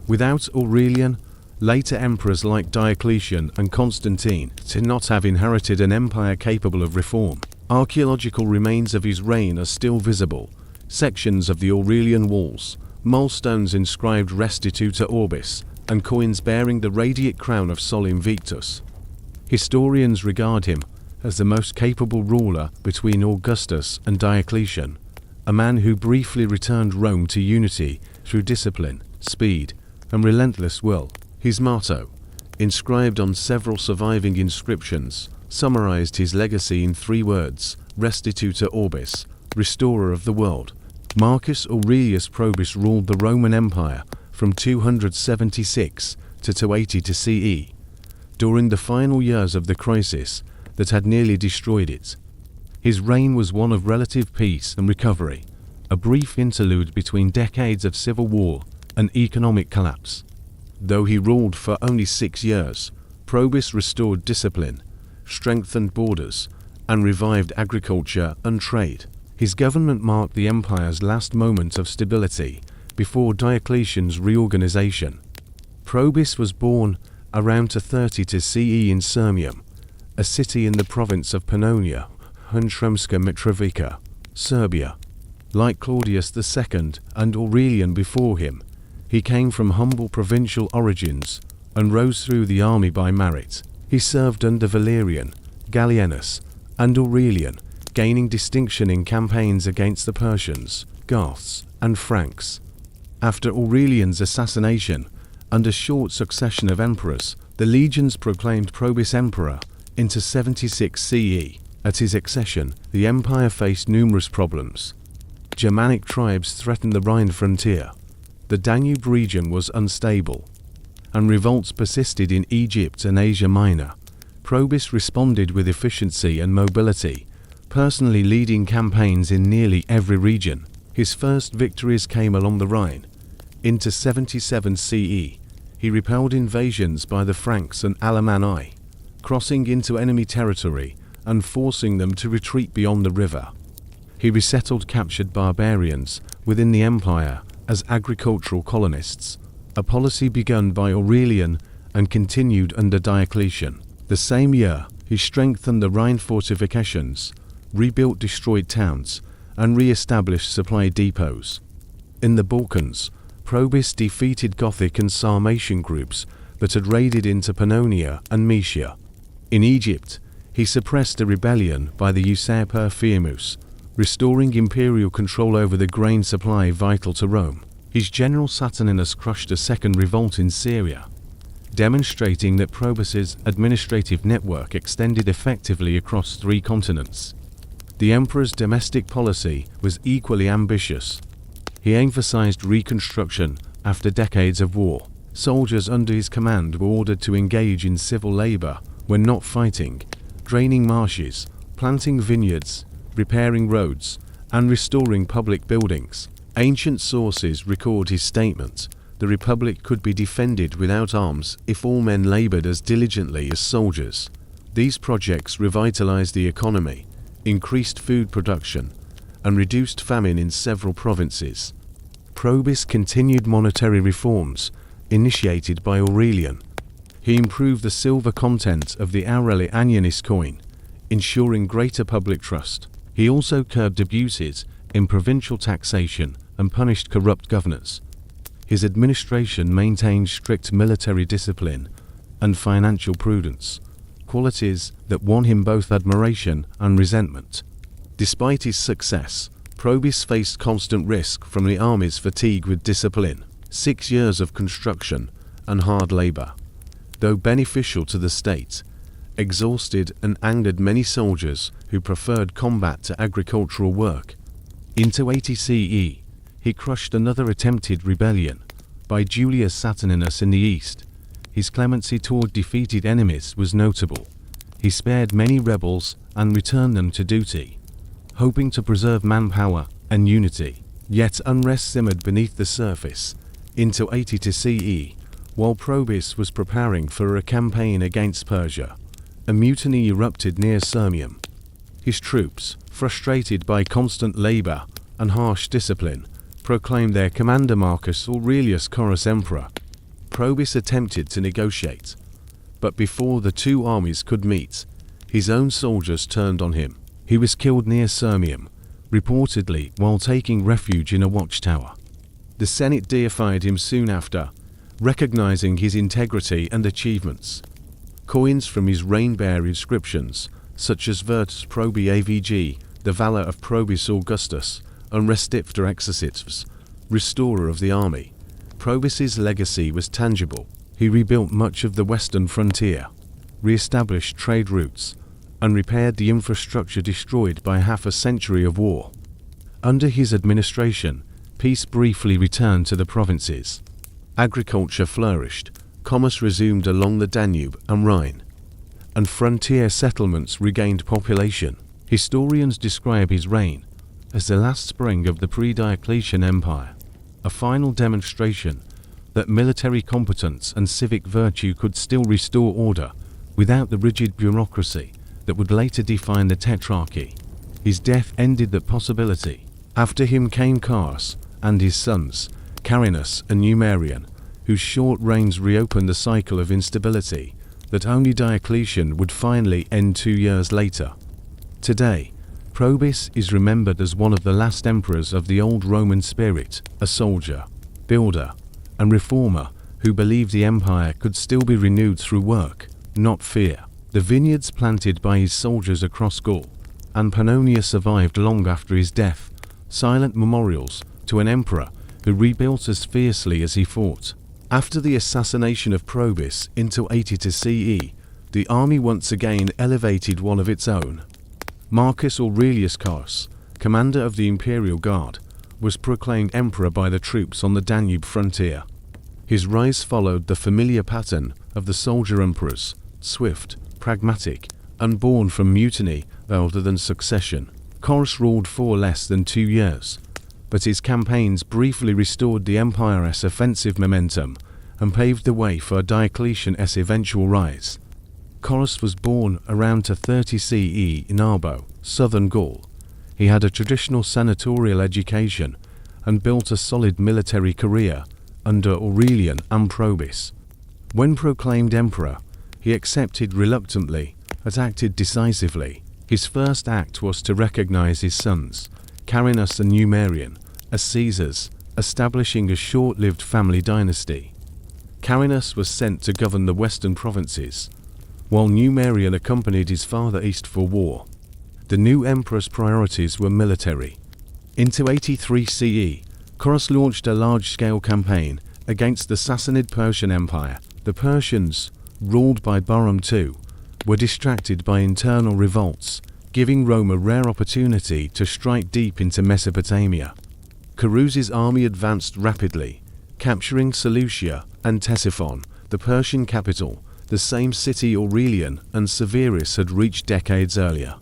Without Aurelian, later emperors like Diocletian and Constantine did not have inherited an empire capable of reform. Archaeological remains of his reign are still visible. Sections of the Aurelian walls, milestones inscribed Restituta Orbis, and coins bearing the radiate crown of Sol Invictus. Historians regard him as the most capable ruler between Augustus and Diocletian, a man who briefly returned Rome to unity through discipline, speed, and relentless will. His motto, inscribed on several surviving inscriptions, summarized his legacy in 3 words: Restituta Orbis, restorer of the world. Marcus Aurelius Probus ruled the Roman Empire from 276 to 280 CE, during the final years of the crisis that had nearly destroyed it. His reign was one of relative peace and recovery, a brief interlude between decades of civil war and economic collapse. Though he ruled for only 6 years, Probus restored discipline, strengthened borders, and revived agriculture and trade. His government marked the empire's last moment of stability before Diocletian's reorganization. Probus was born around 230 CE in Sirmium, a city in the province of Pannonia, Huntremska Mitrovica, Serbia. Like Claudius II and Aurelian before him, he came from humble provincial origins and rose through the army by merit. He served under Valerian, Gallienus, and Aurelian, gaining distinction in campaigns against the Persians, Goths, and Franks. After Aurelian's assassination, and a short succession of emperors, the legions proclaimed Probus emperor into 76 CE. At his accession, the empire faced numerous problems. Germanic tribes threatened the Rhine frontier. The Danube region was unstable, and revolts persisted in Egypt and Asia Minor. Probus responded with efficiency and mobility, personally leading campaigns in nearly every region. His first victories came along the Rhine. Into 77 CE, he repelled invasions by the Franks and Alemanni, crossing into enemy territory and forcing them to retreat beyond the river. He resettled captured barbarians within the empire as agricultural colonists, a policy begun by Aurelian and continued under Diocletian. The same year, he strengthened the Rhine fortifications, rebuilt destroyed towns, and re-established supply depots. In the Balkans, Probus defeated Gothic and Sarmatian groups that had raided into Pannonia and Moesia. In Egypt, he suppressed a rebellion by the usurper Firmus, restoring imperial control over the grain supply vital to Rome. His general Saturninus crushed a second revolt in Syria, demonstrating that Probus's administrative network extended effectively across 3 continents. The emperor's domestic policy was equally ambitious. He emphasized reconstruction after decades of war. Soldiers under his command were ordered to engage in civil labor when not fighting, draining marshes, planting vineyards, repairing roads, and restoring public buildings. Ancient sources record his statement: the Republic could be defended without arms if all men labored as diligently as soldiers. These projects revitalized the economy, increased food production, and reduced famine in several provinces. Probus continued monetary reforms initiated by Aurelian. He improved the silver content of the Aureli Annianis coin, ensuring greater public trust. He also curbed abuses in provincial taxation and punished corrupt governors. His administration maintained strict military discipline and financial prudence, qualities that won him both admiration and resentment. Despite his success, Probus faced constant risk from the army's fatigue with discipline. 6 years of construction and hard labor, though beneficial to the state, exhausted and angered many soldiers who preferred combat to agricultural work. In 280 CE, He crushed another attempted rebellion by Julius Saturninus in the east. His clemency toward defeated enemies was notable. He spared many rebels and returned them to duty, hoping to preserve manpower and unity. Yet unrest simmered beneath the surface into 82 CE, while Probus was preparing for a campaign against Persia. A mutiny erupted near Sirmium. His troops, frustrated by constant labor and harsh discipline, proclaimed their commander Marcus Aurelius Chorus emperor. Probus attempted to negotiate, but before the two armies could meet, his own soldiers turned on him. He was killed near Sirmium, reportedly while taking refuge in a watchtower. The Senate deified him soon after, recognizing his integrity and achievements. Coins from his reign bear inscriptions, such as Virtus Probi Avg, the valor of Probus Augustus, and Restifter Exercitus, restorer of the army. Probus's legacy was tangible. He rebuilt much of the western frontier, re-established trade routes, and repaired the infrastructure destroyed by half a century of war. Under his administration, peace briefly returned to the provinces. Agriculture flourished, commerce resumed along the Danube and Rhine, and frontier settlements regained population. Historians describe his reign as the last spring of the pre-Diocletian Empire, a final demonstration that military competence and civic virtue could still restore order without the rigid bureaucracy that would later define the Tetrarchy. His death ended that possibility. After him came Caius and his sons, Carinus and Numerian, whose short reigns reopened the cycle of instability that only Diocletian would finally end 2 years later. Today, Probus is remembered as one of the last emperors of the old Roman spirit, a soldier, builder, and reformer who believed the empire could still be renewed through work, not fear. The vineyards planted by his soldiers across Gaul and Pannonia survived long after his death, silent memorials to an emperor who rebuilt as fiercely as he fought. After the assassination of Probus in 82 CE, the army once again elevated one of its own. Marcus Aurelius Caius, commander of the imperial guard, was proclaimed emperor by the troops on the Danube frontier. His rise followed the familiar pattern of the soldier emperors, swift, pragmatic, and born from mutiny rather than succession. Caius ruled for less than 2 years, but his campaigns briefly restored the empire's offensive momentum and paved the way for Diocletian's eventual rise. Caius was born around 30 CE in Arbo, southern Gaul. He had a traditional senatorial education and built a solid military career under Aurelian and Probus. When proclaimed emperor, he accepted reluctantly but acted decisively. His first act was to recognize his sons, Carinus and Numerian, as Caesars, establishing a short-lived family dynasty. Carinus was sent to govern the western provinces, while Numerian accompanied his father east for war. The new emperor's priorities were military. In 83 CE, Caius launched a large-scale campaign against the Sassanid Persian Empire. The Persians, ruled by Bahram II, were distracted by internal revolts, giving Rome a rare opportunity to strike deep into Mesopotamia. Carus's army advanced rapidly, capturing Seleucia and Ctesiphon, the Persian capital, the same city Aurelian and Severus had reached decades earlier.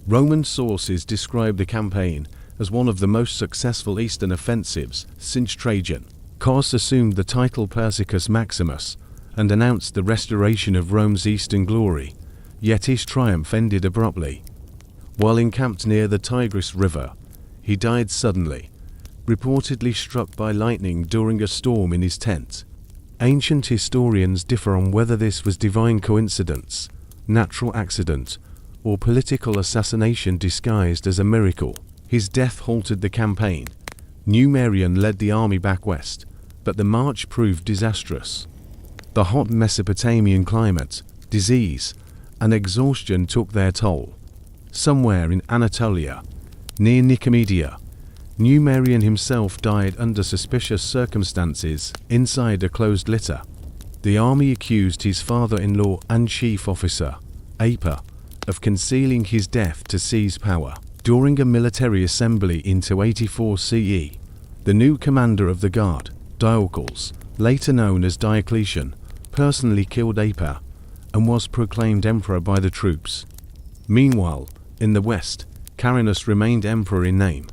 Roman sources describe the campaign as one of the most successful eastern offensives since Trajan. Caius assumed the title Persicus Maximus and announced the restoration of Rome's eastern glory, yet his triumph ended abruptly. While encamped near the Tigris River, he died suddenly, reportedly struck by lightning during a storm in his tent. Ancient historians differ on whether this was divine coincidence, natural accident, or political assassination disguised as a miracle. His death halted the campaign. Numerian led the army back west, but the march proved disastrous. The hot Mesopotamian climate, disease, and exhaustion took their toll. Somewhere in Anatolia, near Nicomedia, Numerian himself died under suspicious circumstances inside a closed litter. The army accused his father-in-law and chief officer, Aper, of concealing his death to seize power. During a military assembly in 84 CE, The new commander of the guard, Diocles, later known as Diocletian, personally killed Aper and was proclaimed emperor by the troops. Meanwhile, in the west, Carinus remained emperor in name.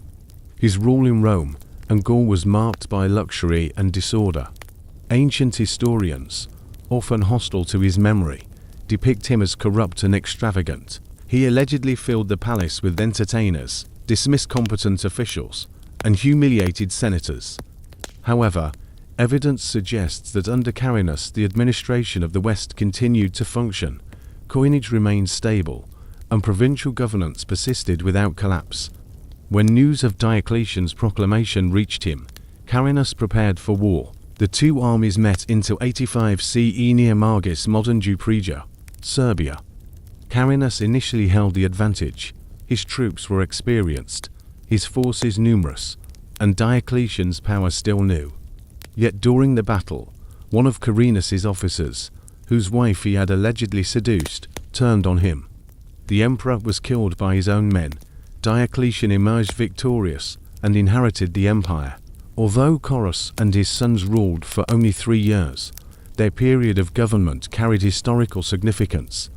His rule in Rome and Gaul was marked by luxury and disorder. Ancient historians, often hostile to his memory, depict him as corrupt and extravagant. He allegedly filled the palace with entertainers, dismissed competent officials, and humiliated senators. However, evidence suggests that under Carinus the administration of the West continued to function, coinage remained stable, and provincial governance persisted without collapse. When news of Diocletian's proclamation reached him, Carinus prepared for war. The two armies met in 85 CE near Margis, modern Duprija, Serbia. Carinus initially held the advantage. His troops were experienced, his forces numerous, and Diocletian's power still new. Yet during the battle, one of Carinus's officers, whose wife he had allegedly seduced, turned on him. The emperor was killed by his own men. Diocletian emerged victorious and inherited the empire. Although Commodus and his sons ruled for only 3 years, their period of government carried historical significance.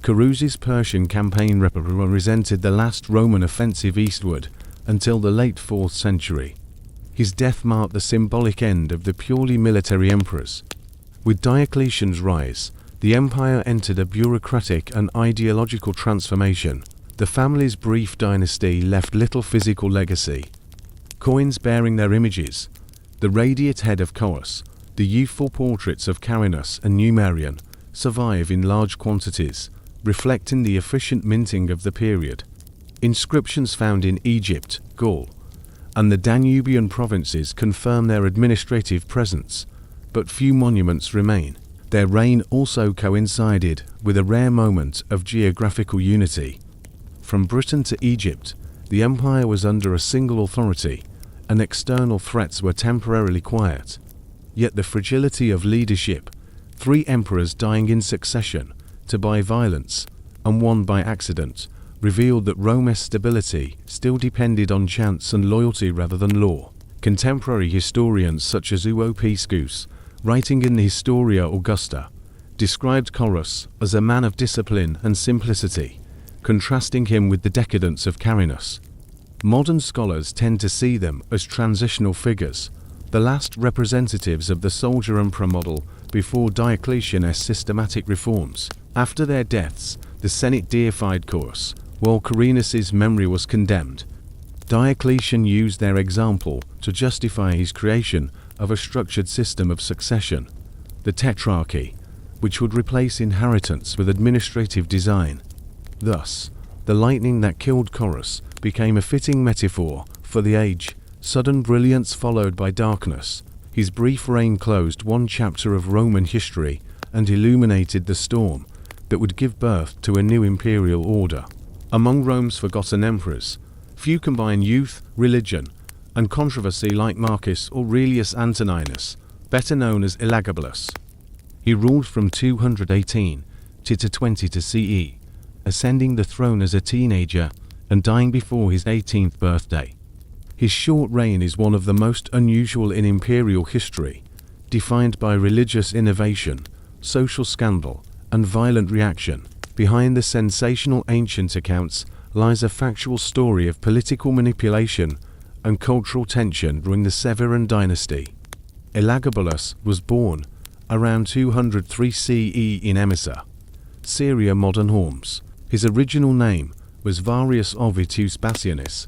Carus's Persian campaign represented the last Roman offensive eastward until the late 4th century. His death marked the symbolic end of the purely military emperors. With Diocletian's rise, the empire entered a bureaucratic and ideological transformation. The family's brief dynasty left little physical legacy. Coins bearing their images, the radiate head of Commodus, the youthful portraits of Carinus and Numerian, survive in large quantities, reflecting the efficient minting of the period. Inscriptions found in Egypt, Gaul, and the Danubian provinces confirm their administrative presence, but few monuments remain. Their reign also coincided with a rare moment of geographical unity. From Britain to Egypt, the empire was under a single authority, and external threats were temporarily quiet. Yet the fragility of leadership, 3 emperors dying in succession, 2 by violence, and 1 by accident, revealed that Rome's stability still depended on chance and loyalty rather than law. Contemporary historians such as Uo Piscus, writing in the Historia Augusta, described Commodus as a man of discipline and simplicity, contrasting him with the decadence of Carinus. Modern scholars tend to see them as transitional figures, the last representatives of the soldier-emperor model before Diocletian's systematic reforms. After their deaths, the Senate deified Commodus, while Carinus's memory was condemned. Diocletian used their example to justify his creation of a structured system of succession, the Tetrarchy, which would replace inheritance with administrative design. Thus, the lightning that killed Commodus became a fitting metaphor for the age, sudden brilliance followed by darkness. His brief reign closed one chapter of Roman history and illuminated the storm that would give birth to a new imperial order. Among Rome's forgotten emperors, few combine youth, religion, and controversy like Marcus Aurelius Antoninus, better known as Elagabalus. He ruled from 218 to 20 CE, ascending the throne as a teenager and dying before his 18th birthday. His short reign is one of the most unusual in imperial history, defined by religious innovation, social scandal, and violent reaction. Behind the sensational ancient accounts lies a factual story of political manipulation and cultural tension during the Severan dynasty. Elagabalus was born around 203 CE in Emesa, Syria, modern Homs. His original name was Varius Ovitus Bassianus,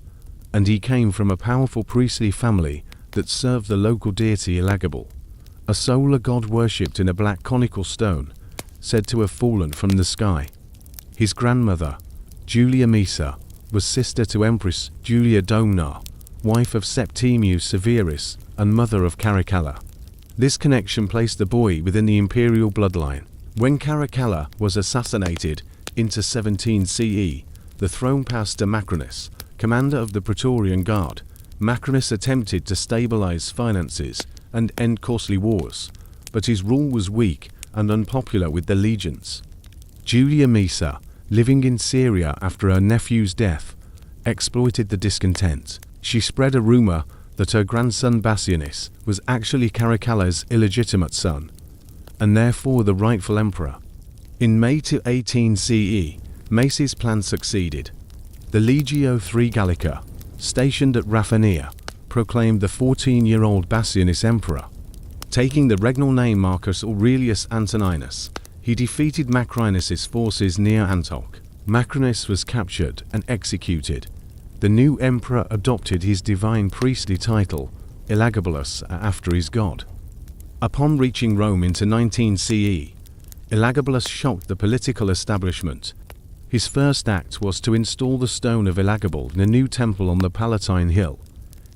and he came from a powerful priestly family that served the local deity Elagabal, a solar god worshipped in a black conical stone, said to have fallen from the sky. His grandmother, Julia Misa, was sister to Empress Julia Domna, wife of Septimius Severus and mother of Caracalla. This connection placed the boy within the imperial bloodline. When Caracalla was assassinated in 17 CE, the throne passed to Macrinus, commander of the Praetorian Guard. Macrinus attempted to stabilize finances and end costly wars, but his rule was weak and unpopular with the legions. Julia Misa, living in Syria after her nephew's death, exploited the discontent. She spread a rumor that her grandson Bassianus was actually Caracalla's illegitimate son, and therefore the rightful emperor. In May to 18 CE, Mace's plan succeeded. The Legio III Gallica, stationed at Raphania, proclaimed the 14-year-old Bassianus emperor. Taking the regnal name Marcus Aurelius Antoninus, he defeated Macrinus's forces near Antioch. Macrinus was captured and executed. The new emperor adopted his divine priestly title, Elagabalus, after his god. Upon reaching Rome into 19 CE, Elagabalus shocked the political establishment. His first act was to install the stone of Elagabal in a new temple on the Palatine Hill,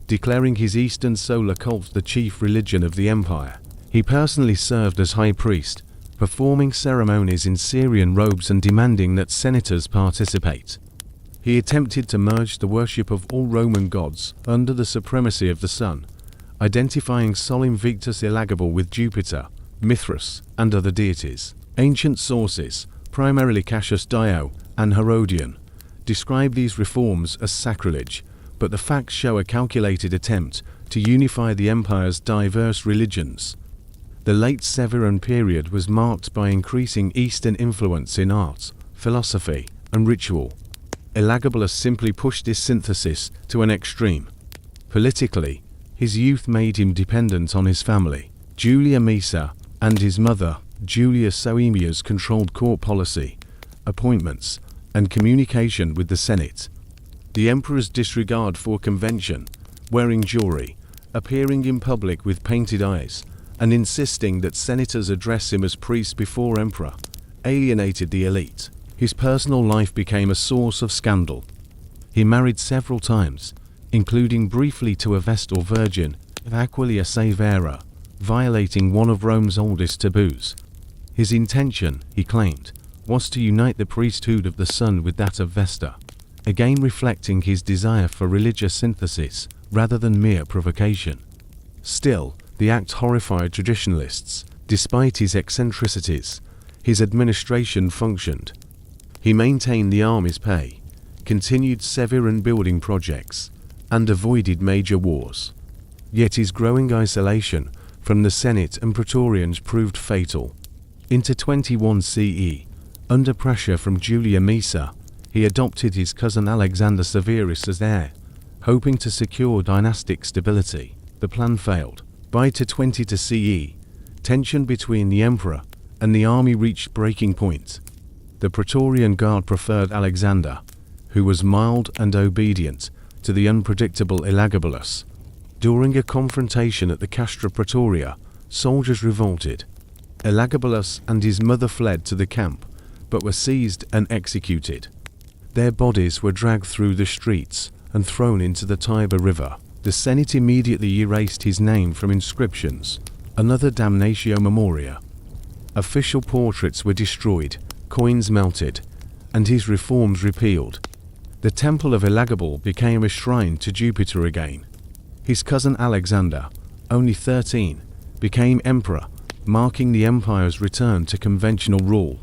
declaring his Eastern solar cult the chief religion of the empire. He personally served as high priest, performing ceremonies in Syrian robes and demanding that senators participate. He attempted to merge the worship of all Roman gods under the supremacy of the sun, identifying Sol Invictus Elagabal with Jupiter, Mithras, and other deities. Ancient sources, primarily Cassius Dio and Herodian, describe these reforms as sacrilege, but the facts show a calculated attempt to unify the empire's diverse religions. The late Severan period was marked by increasing Eastern influence in art, philosophy, and ritual. Elagabalus simply pushed this synthesis to an extreme. Politically, his youth made him dependent on his family. Julia Maesa and his mother, Julia Soaemias, controlled court policy, appointments, and communication with the Senate. The emperor's disregard for convention, wearing jewelry, appearing in public with painted eyes, and insisting that senators address him as priest before emperor, alienated the elite. His personal life became a source of scandal. He married several times, including briefly to a Vestal virgin, Aquilia Severa, violating one of Rome's oldest taboos. His intention, he claimed, was to unite the priesthood of the sun with that of Vesta, again reflecting his desire for religious synthesis rather than mere provocation. Still, the act horrified traditionalists. Despite his eccentricities, his administration functioned. He maintained the army's pay, continued Severan building projects, and avoided major wars. Yet his growing isolation from the Senate and Praetorians proved fatal. Into 21 CE, under pressure from Julia Maesa, he adopted his cousin Alexander Severus as heir, hoping to secure dynastic stability. The plan failed. By 20 CE, tension between the emperor and the army reached breaking point. The Praetorian Guard preferred Alexander, who was mild and obedient, to the unpredictable Elagabalus. During a confrontation at the Castra Praetoria, soldiers revolted. Elagabalus and his mother fled to the camp, but were seized and executed. Their bodies were dragged through the streets and thrown into the Tiber River. The Senate immediately erased his name from inscriptions, another damnatio memoria. Official portraits were destroyed, coins melted, and his reforms repealed. The Temple of Elagabal became a shrine to Jupiter again. His cousin Alexander, only 13, became emperor, marking the empire's return to conventional rule.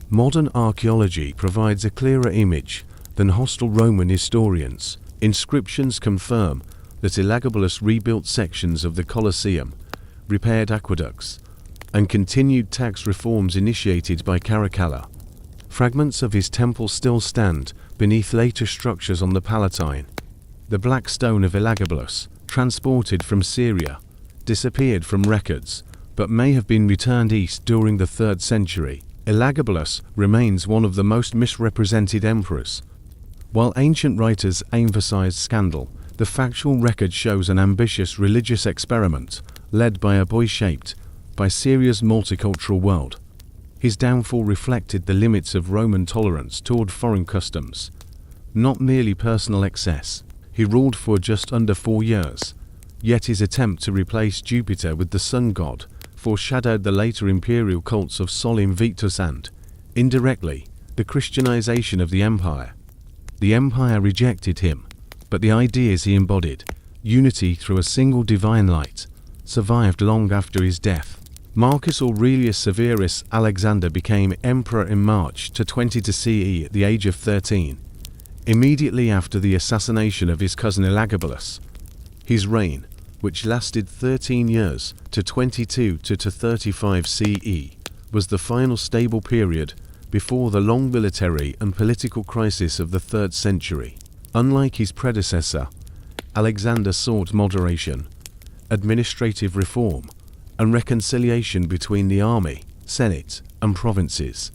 Modern archaeology provides a clearer image than hostile Roman historians. Inscriptions confirm that Elagabalus rebuilt sections of the Colosseum, repaired aqueducts, and continued tax reforms initiated by Caracalla. Fragments of his temple still stand beneath later structures on the Palatine. The black stone of Elagabalus, transported from Syria, disappeared from records, but may have been returned east during the 3rd century. Elagabalus remains one of the most misrepresented emperors. While ancient writers emphasized scandal, the factual record shows an ambitious religious experiment led by a boy shaped by Syria's multicultural world. His downfall reflected the limits of Roman tolerance toward foreign customs, not merely personal excess. He ruled for just under 4 years, yet his attempt to replace Jupiter with the sun god foreshadowed the later imperial cults of Sol Invictus and, indirectly, the Christianization of the empire. The empire rejected him, but the ideas he embodied, unity through a single divine light, survived long after his death. Marcus Aurelius Severus Alexander became emperor in March 20 CE at the age of 13, immediately after the assassination of his cousin Elagabalus. His reign, which lasted 13 years to 22 to 35 CE, was the final stable period before the long military and political crisis of the 3rd century. Unlike his predecessor, Alexander sought moderation, administrative reform, and reconciliation between the army, senate, and provinces.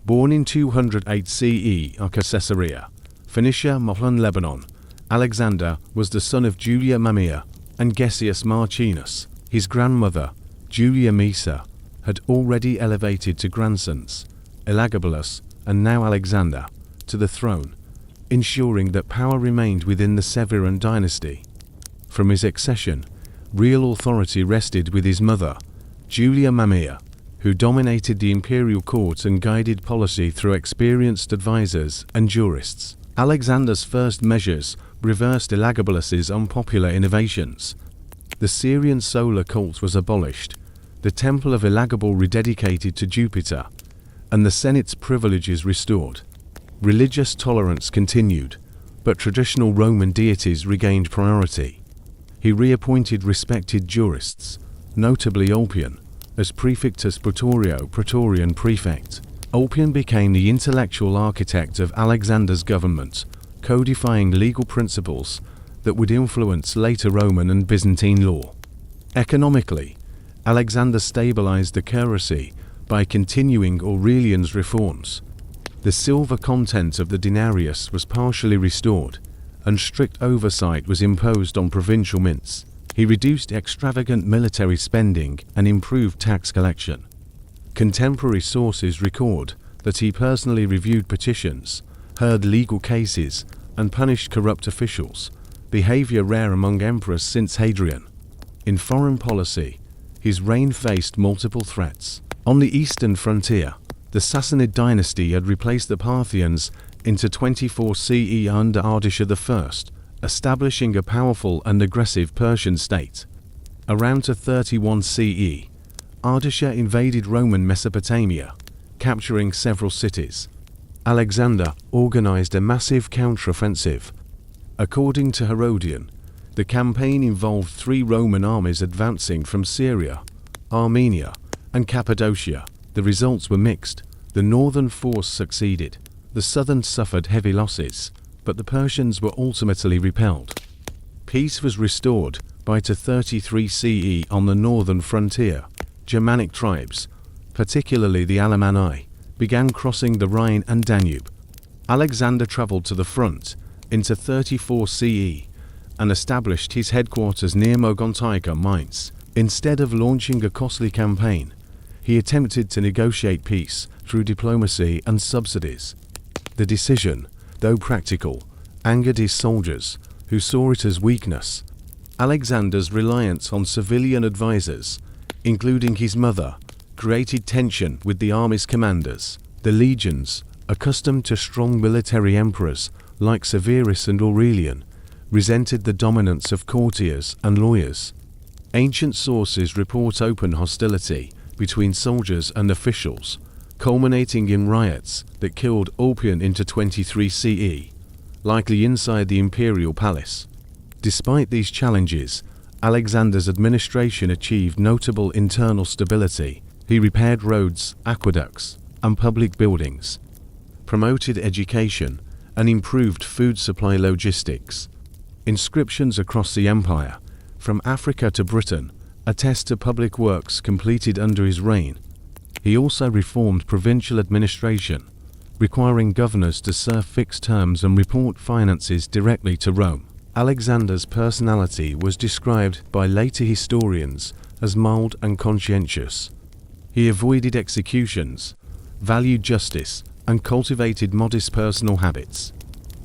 Born in 208 CE at Caesarea, Phoenicia, modern Lebanon, Alexander was the son of Julia Mamaea and Gessius Marcinus. His grandmother, Julia Maesa, had already elevated to grandsons, Elagabalus and now Alexander, to the throne, ensuring that power remained within the Severan dynasty. From his accession, real authority rested with his mother, Julia Mamaea, who dominated the imperial court and guided policy through experienced advisors and jurists. Alexander's first measures reversed Elagabalus's unpopular innovations. The Syrian solar cult was abolished, the temple of Elagabal rededicated to Jupiter, and the Senate's privileges restored. Religious tolerance continued, but traditional Roman deities regained priority. He reappointed respected jurists, notably Ulpian, as Praefectus Praetorian prefect. Ulpian became the intellectual architect of Alexander's government, codifying legal principles that would influence later Roman and Byzantine law. Economically, Alexander stabilized the currency by continuing Aurelian's reforms. The silver content of the denarius was partially restored, and strict oversight was imposed on provincial mints. He reduced extravagant military spending and improved tax collection. Contemporary sources record that he personally reviewed petitions, heard legal cases, and punished corrupt officials, behavior rare among emperors since Hadrian. In foreign policy, his reign faced multiple threats. On the eastern frontier, the Sassanid dynasty had replaced the Parthians into 24 CE under Ardashir I, establishing a powerful and aggressive Persian state. Around 31 CE, Ardashir invaded Roman Mesopotamia, capturing several cities. Alexander organized a massive counteroffensive. According to Herodian, the campaign involved 3 Roman armies advancing from Syria, Armenia, and Cappadocia. The results were mixed. The northern force succeeded. The southern suffered heavy losses, but the Persians were ultimately repelled. Peace was restored by 33 CE on the northern frontier. Germanic tribes, particularly the Alemanni, began crossing the Rhine and Danube. Alexander traveled to the front into 34 CE and established his headquarters near Mogontiacum, Mainz. Instead of launching a costly campaign, he attempted to negotiate peace through diplomacy and subsidies. The decision, though practical, angered his soldiers, who saw it as weakness. Alexander's reliance on civilian advisors, including his mother, created tension with the army's commanders. The legions, accustomed to strong military emperors like Severus and Aurelian, resented the dominance of courtiers and lawyers. Ancient sources report open hostility between soldiers and officials, culminating in riots that killed Ulpian into 23 CE, likely inside the imperial palace. Despite these challenges, Alexander's administration achieved notable internal stability. He repaired roads, aqueducts, and public buildings, promoted education, and improved food supply logistics. Inscriptions across the empire, from Africa to Britain, attest to public works completed under his reign. He also reformed provincial administration, requiring governors to serve fixed terms and report finances directly to Rome. Alexander's personality was described by later historians as mild and conscientious. He avoided executions, valued justice, and cultivated modest personal habits.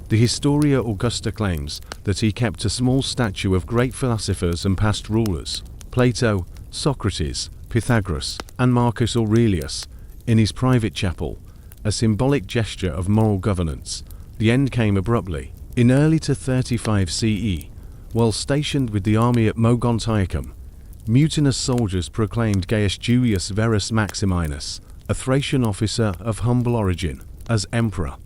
The Historia Augusta claims that he kept a small statue of great philosophers and past rulers, Plato, Socrates, Pythagoras, and Marcus Aurelius, in his private chapel, a symbolic gesture of moral governance. The end came abruptly. In early 35 CE, while stationed with the army at Mogontiacum, mutinous soldiers proclaimed Gaius Julius Verus Maximinus, a Thracian officer of humble origin, as emperor.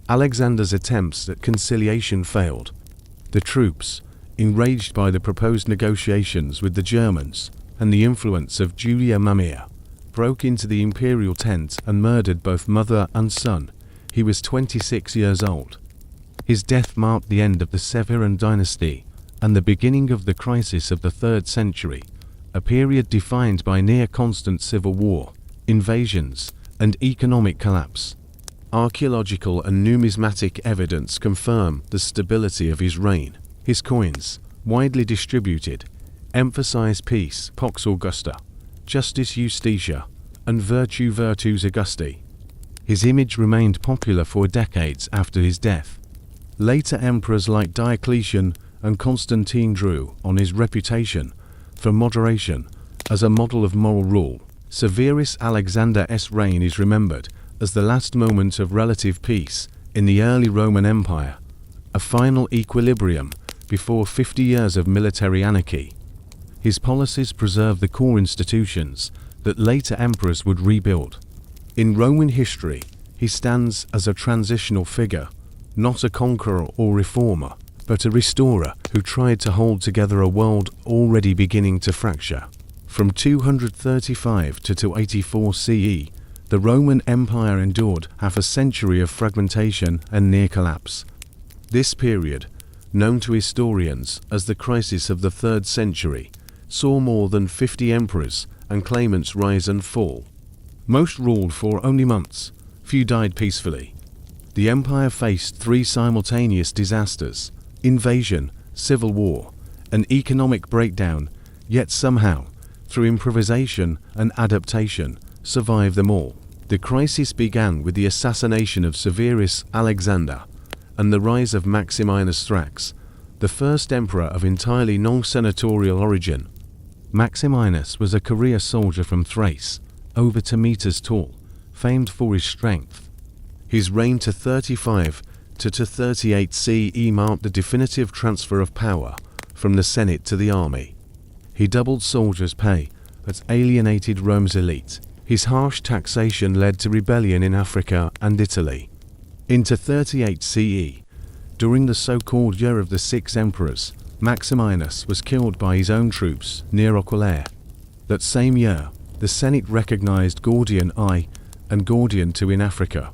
Alexander's attempts at conciliation failed. The troops, enraged by the proposed negotiations with the Germans and the influence of Julia Mamaea, broke into the imperial tent and murdered both mother and son. He was 26 years old. His death marked the end of the Severan dynasty and the beginning of the crisis of the 3rd century, a period defined by near-constant civil war, invasions, and economic collapse. Archaeological and numismatic evidence confirm the stability of his reign. His coins, widely distributed, emphasize peace, Pax Augusta, Justice Justitia, and Virtus Augusti. His image remained popular for decades after his death. Later emperors like Diocletian and Constantine drew on his reputation for moderation as a model of moral rule. Severus Alexander's reign is remembered as the last moment of relative peace in the early Roman Empire, a final equilibrium before 50 years of military anarchy. His policies preserved the core institutions that later emperors would rebuild. In Roman history, he stands as a transitional figure, not a conqueror or reformer, but a restorer who tried to hold together a world already beginning to fracture. From 235 to 284 CE, the Roman Empire endured half a century of fragmentation and near collapse. This period, known to historians as the crisis of the 3rd century, saw more than 50 emperors and claimants rise and fall. Most ruled for only months, few died peacefully. The empire faced 3 simultaneous disasters: invasion, civil war, and economic breakdown, yet somehow, through improvisation and adaptation, survived them all. The crisis began with the assassination of Severus Alexander and the rise of Maximinus Thrax, the first emperor of entirely non-senatorial origin. Maximinus was a career soldier from Thrace, over 2 meters tall, famed for his strength. His reign to 35 to 38 CE marked the definitive transfer of power from the Senate to the army. He doubled soldiers' pay, but alienated Rome's elite. His harsh taxation led to rebellion in Africa and Italy. Into 38 CE, during the so-called Year of the Six Emperors, Maximinus was killed by his own troops near Aquileia. That same year, the Senate recognized Gordian I and Gordian II in Africa,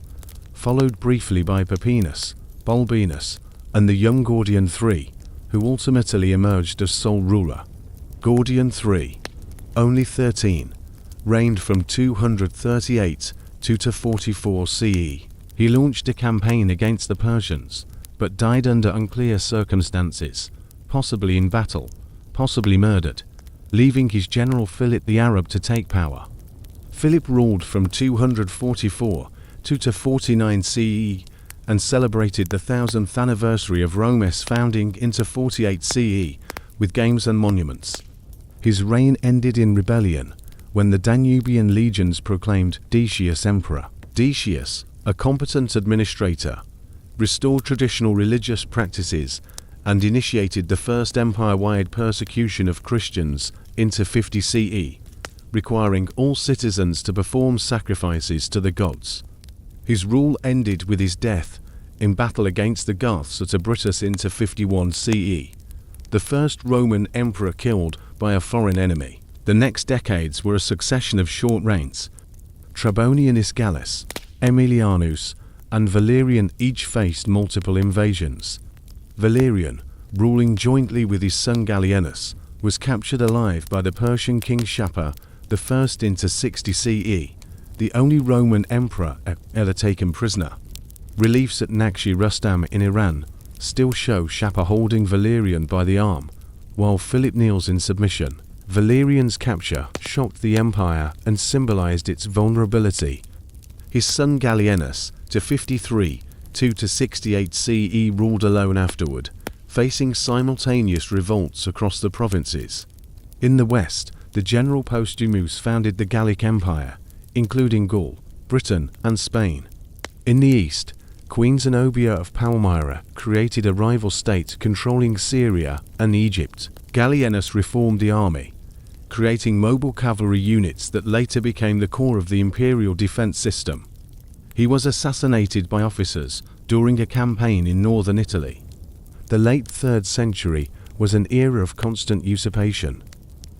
followed briefly by Pappinus, Balbinus, and the young Gordian III, who ultimately emerged as sole ruler. Gordian III, only 13, reigned from 238 to 44 CE. He launched a campaign against the Persians, but died under unclear circumstances, possibly in battle, possibly murdered, leaving his general Philip the Arab to take power. Philip ruled from 244 to 49 CE and celebrated the 1000th anniversary of Rome's founding into 48 CE with games and monuments. His reign ended in rebellion when the Danubian legions proclaimed Decius emperor. Decius, a competent administrator, restored traditional religious practices and initiated the first empire-wide persecution of Christians into 50 CE, requiring all citizens to perform sacrifices to the gods. His rule ended with his death in battle against the Goths at Abritus into 51 CE, the first Roman emperor killed by a foreign enemy. The next decades were a succession of short reigns. Trebonianus Gallus, Aemilianus, and Valerian each faced multiple invasions. Valerian, ruling jointly with his son Gallienus, was captured alive by the Persian king Shapur I into 60 CE, the only Roman emperor ever taken prisoner. Reliefs at Naqshi Rustam in Iran still show Shapur holding Valerian by the arm, while Philip kneels in submission. Valerian's capture shocked the empire and symbolized its vulnerability. His son Gallienus, to 53 to 68 CE, ruled alone afterward, facing simultaneous revolts across the provinces. In the west, the general Postumus founded the Gallic Empire, including Gaul, Britain, and Spain. In the east, Queen Zenobia of Palmyra created a rival state controlling Syria and Egypt. Gallienus reformed the army, creating mobile cavalry units that later became the core of the imperial defense system. He was assassinated by officers during a campaign in northern Italy. The late 3rd century was an era of constant usurpation.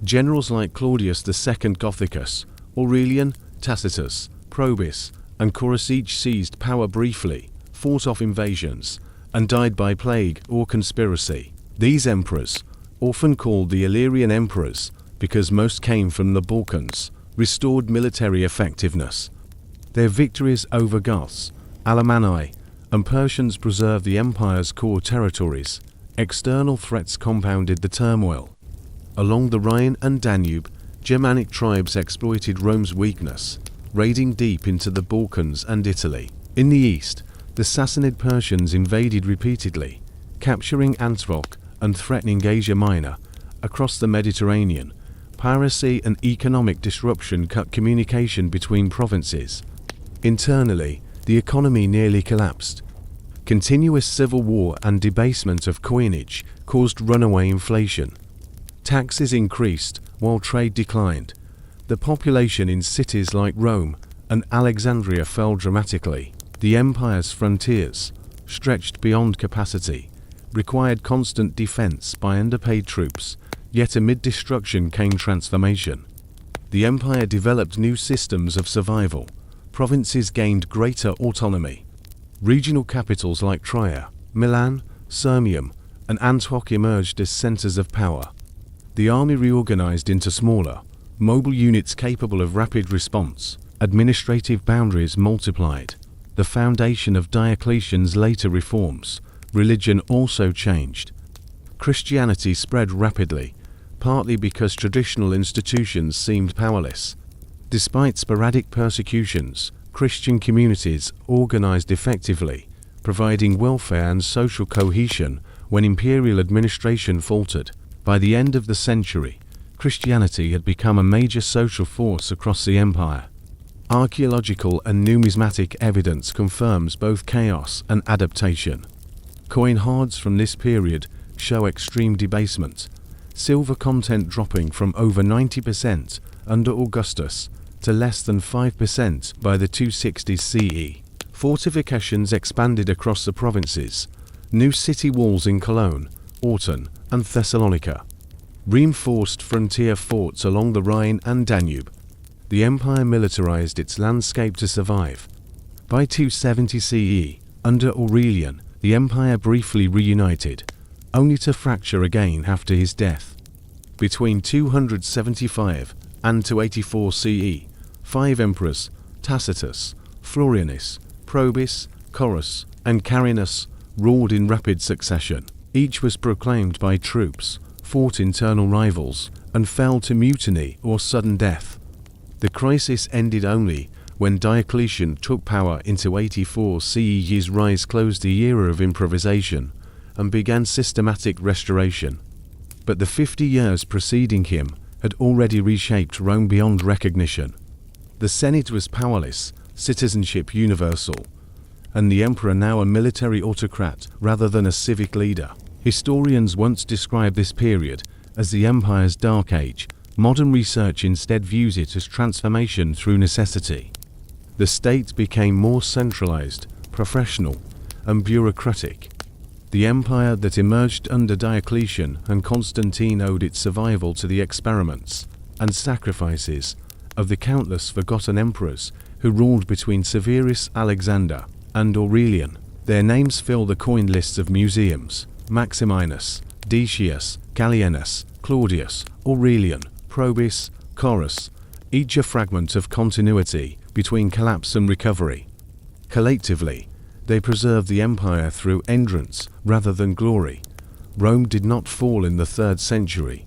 Generals like Claudius II Gothicus, Aurelian, Tacitus, Probus, and Chorus each seized power briefly, fought off invasions, and died by plague or conspiracy. These emperors, often called the Illyrian emperors because most came from the Balkans, restored military effectiveness. Their victories over Goths, Alemanni, and Persians preserved the empire's core territories. External threats compounded the turmoil. Along the Rhine and Danube, Germanic tribes exploited Rome's weakness, raiding deep into the Balkans and Italy. In the east, the Sassanid Persians invaded repeatedly, capturing Antioch and threatening Asia Minor. Across the Mediterranean, piracy and economic disruption cut communication between provinces. Internally, the economy nearly collapsed. Continuous civil war and debasement of coinage caused runaway inflation. Taxes increased while trade declined. The population in cities like Rome and Alexandria fell dramatically. The empire's frontiers, stretched beyond capacity, required constant defense by underpaid troops, yet amid destruction came transformation. The empire developed new systems of survival. Provinces gained greater autonomy. Regional capitals like Trier, Milan, Sirmium, and Antioch emerged as centers of power. The army reorganized into smaller, mobile units capable of rapid response. Administrative boundaries multiplied. The foundation of Diocletian's later reforms. Religion also changed. Christianity spread rapidly, partly because traditional institutions seemed powerless. Despite sporadic persecutions, Christian communities organized effectively, providing welfare and social cohesion when imperial administration faltered. By the end of the century, Christianity had become a major social force across the empire. Archaeological and numismatic evidence confirms both chaos and adaptation. Coin hoards from this period show extreme debasement, silver content dropping from over 90% under Augustus to less than 5% by the 260s CE. Fortifications expanded across the provinces. New city walls in Cologne, Autun, and Thessalonica. Reinforced frontier forts along the Rhine and Danube. The empire militarized its landscape to survive. By 270 CE, under Aurelian, the empire briefly reunited, only to fracture again after his death. Between 275 and 284 CE, 5 emperors, Tacitus, Florianus, Probus, Chorus, and Carinus, ruled in rapid succession. Each was proclaimed by troops, fought internal rivals, and fell to mutiny or sudden death. The crisis ended only when Diocletian took power in 284 CE. His rise closed the era of improvisation and began systematic restoration. But the 50 years preceding him had already reshaped Rome beyond recognition. The Senate was powerless, citizenship universal, and the emperor now a military autocrat rather than a civic leader. Historians once described this period as the empire's dark age. Modern research instead views it as transformation through necessity. The state became more centralized, professional, and bureaucratic. The empire that emerged under Diocletian and Constantine owed its survival to the experiments and sacrifices of the countless forgotten emperors who ruled between Severus Alexander and Aurelian. Their names fill the coin lists of museums: Maximinus, Decius, Gallienus, Claudius, Aurelian, Probus, Chorus, each a fragment of continuity between collapse and recovery. Collectively, they preserved the empire through endurance rather than glory. Rome did not fall in the 3rd century.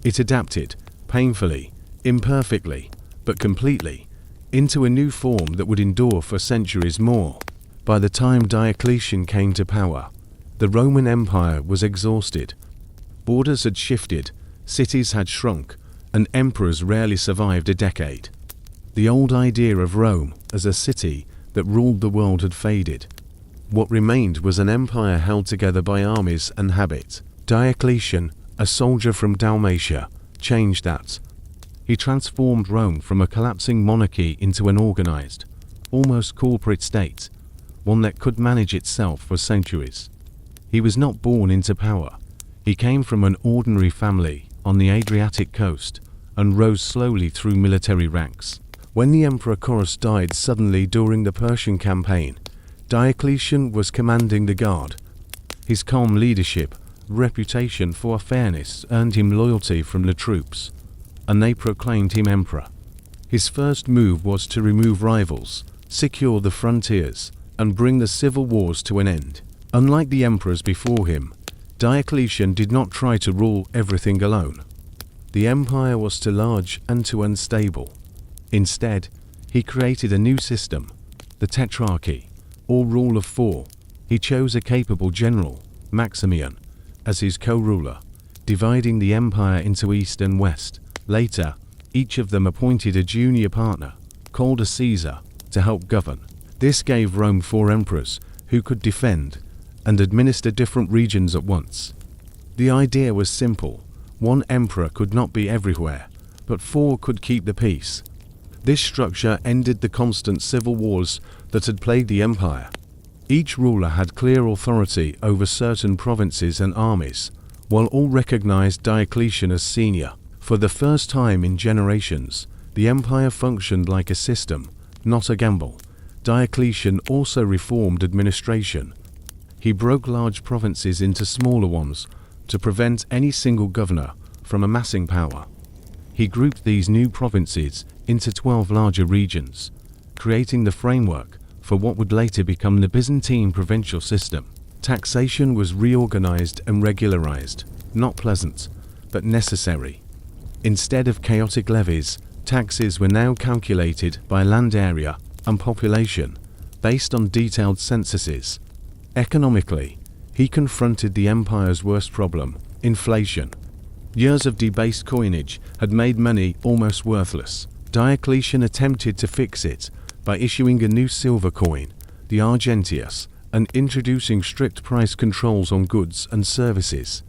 It adapted, painfully, imperfectly, but completely, into a new form that would endure for centuries more. By the time Diocletian came to power, the Roman Empire was exhausted. Borders had shifted, cities had shrunk, and emperors rarely survived a decade. The old idea of Rome as a city that ruled the world had faded. What remained was an empire held together by armies and habit. Diocletian, a soldier from Dalmatia, changed that. He transformed Rome from a collapsing monarchy into an organized, almost corporate state, one that could manage itself for centuries. He was not born into power. He came from an ordinary family on the Adriatic coast and rose slowly through military ranks. When the Emperor Commodus died suddenly during the Persian campaign, Diocletian was commanding the guard. His calm leadership, reputation for fairness earned him loyalty from the troops, and they proclaimed him emperor. His first move was to remove rivals, secure the frontiers, and bring the civil wars to an end. Unlike the emperors before him, Diocletian did not try to rule everything alone. The empire was too large and too unstable. Instead, he created a new system, the tetrarchy, or rule of four. He chose a capable general, Maximian, as his co-ruler, dividing the empire into east and west. Later, each of them appointed a junior partner, called a Caesar, to help govern. This gave Rome 4 emperors who could defend and administer different regions at once. The idea was simple. One emperor could not be everywhere, but 4 could keep the peace. This structure ended the constant civil wars that had plagued the empire. Each ruler had clear authority over certain provinces and armies, while all recognized Diocletian as senior. For the first time in generations, the empire functioned like a system, not a gamble. Diocletian also reformed administration. He broke large provinces into smaller ones to prevent any single governor from amassing power. He grouped these new provinces into 12 larger regions, creating the framework for what would later become the Byzantine provincial system. Taxation was reorganized and regularized, not pleasant, but necessary. Instead of chaotic levies, taxes were now calculated by land area and population, based on detailed censuses. Economically, he confronted the empire's worst problem, inflation. Years of debased coinage had made money almost worthless. Diocletian attempted to fix it by issuing a new silver coin, the argentius, and introducing strict price controls on goods and services.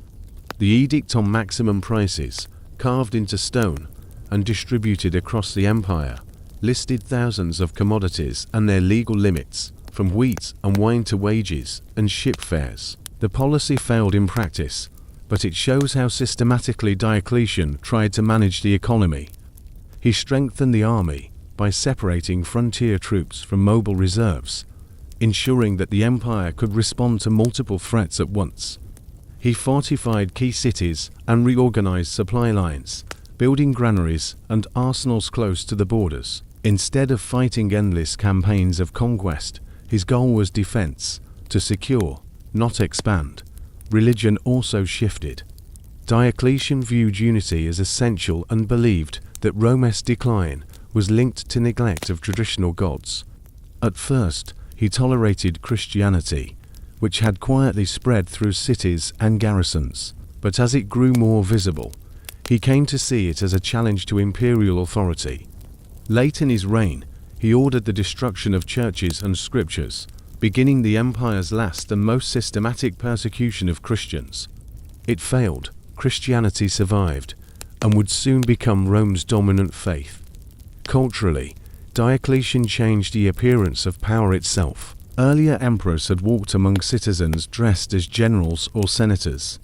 The edict on maximum prices, carved into stone and distributed across the empire, listed thousands of commodities and their legal limits, from wheat and wine to wages and ship fares. The policy failed in practice, but it shows how systematically Diocletian tried to manage the economy. He strengthened the army by separating frontier troops from mobile reserves, ensuring that the empire could respond to multiple threats at once. He fortified key cities and reorganized supply lines, building granaries and arsenals close to the borders. Instead of fighting endless campaigns of conquest, his goal was defense, to secure, not expand. Religion also shifted. Diocletian viewed unity as essential and believed that Rome's decline was linked to neglect of traditional gods. At first, he tolerated Christianity, which had quietly spread through cities and garrisons, but as it grew more visible, he came to see it as a challenge to imperial authority. Late in his reign, he ordered the destruction of churches and scriptures, beginning the empire's last and most systematic persecution of Christians. It failed. Christianity survived, and would soon become Rome's dominant faith. Culturally, Diocletian changed the appearance of power itself. Earlier emperors had walked among citizens dressed as generals or senators.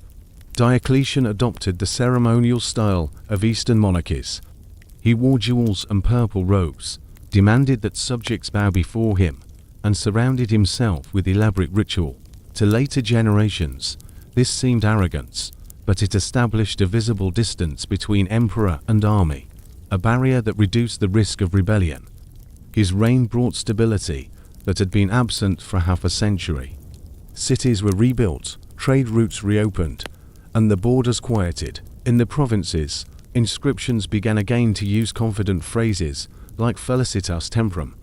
Diocletian adopted the ceremonial style of Eastern monarchies. He wore jewels and purple robes, demanded that subjects bow before him, and surrounded himself with elaborate ritual. To later generations, this seemed arrogance, but it established a visible distance between emperor and army, a barrier that reduced the risk of rebellion. His reign brought stability that had been absent for half a century. Cities were rebuilt, trade routes reopened, and the borders quieted. In the provinces, inscriptions began again to use confident phrases like felicitas temporum,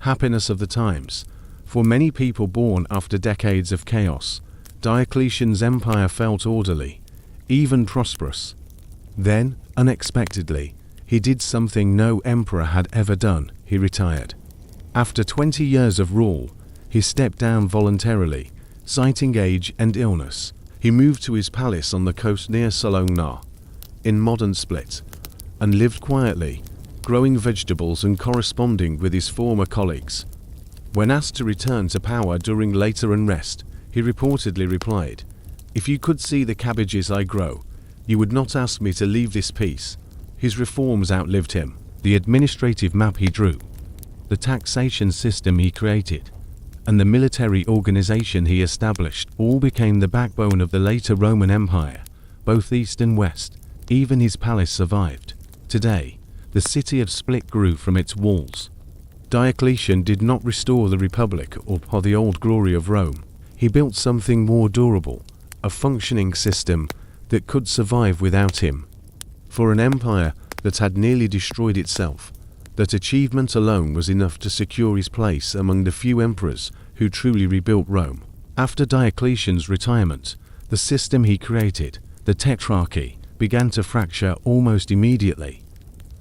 happiness of the times. For many people born after decades of chaos, Diocletian's empire felt orderly, even prosperous. Then, unexpectedly, he did something no emperor had ever done. He retired. After 20 years of rule, he stepped down voluntarily, citing age and illness. He moved to his palace on the coast near Salona, in modern Split, and lived quietly, growing vegetables and corresponding with his former colleagues. When asked to return to power during later unrest, he reportedly replied, If you could see the cabbages I grow, you would not ask me to leave this piece. His reforms outlived him. The administrative map he drew, the taxation system he created, and the military organization he established all became the backbone of the later Roman Empire, both east and west. Even his palace survived. Today, the city of Split grew from its walls. Diocletian did not restore the Republic or the old glory of Rome. He built something more durable, a functioning system that could survive without him. For an empire that had nearly destroyed itself, that achievement alone was enough to secure his place among the few emperors who truly rebuilt Rome. After Diocletian's retirement, the system he created, the Tetrarchy, began to fracture almost immediately.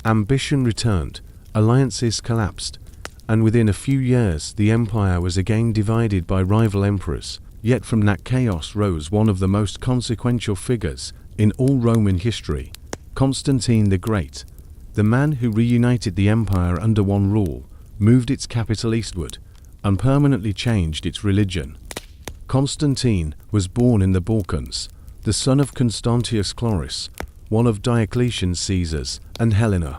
Ambition returned, alliances collapsed, and within a few years the empire was again divided by rival emperors. Yet from that chaos rose one of the most consequential figures in all Roman history, Constantine the Great. The man who reunited the empire under one rule, moved its capital eastward, and permanently changed its religion. Constantine was born in the Balkans, the son of Constantius Chlorus, one of Diocletian's Caesars, and Helena,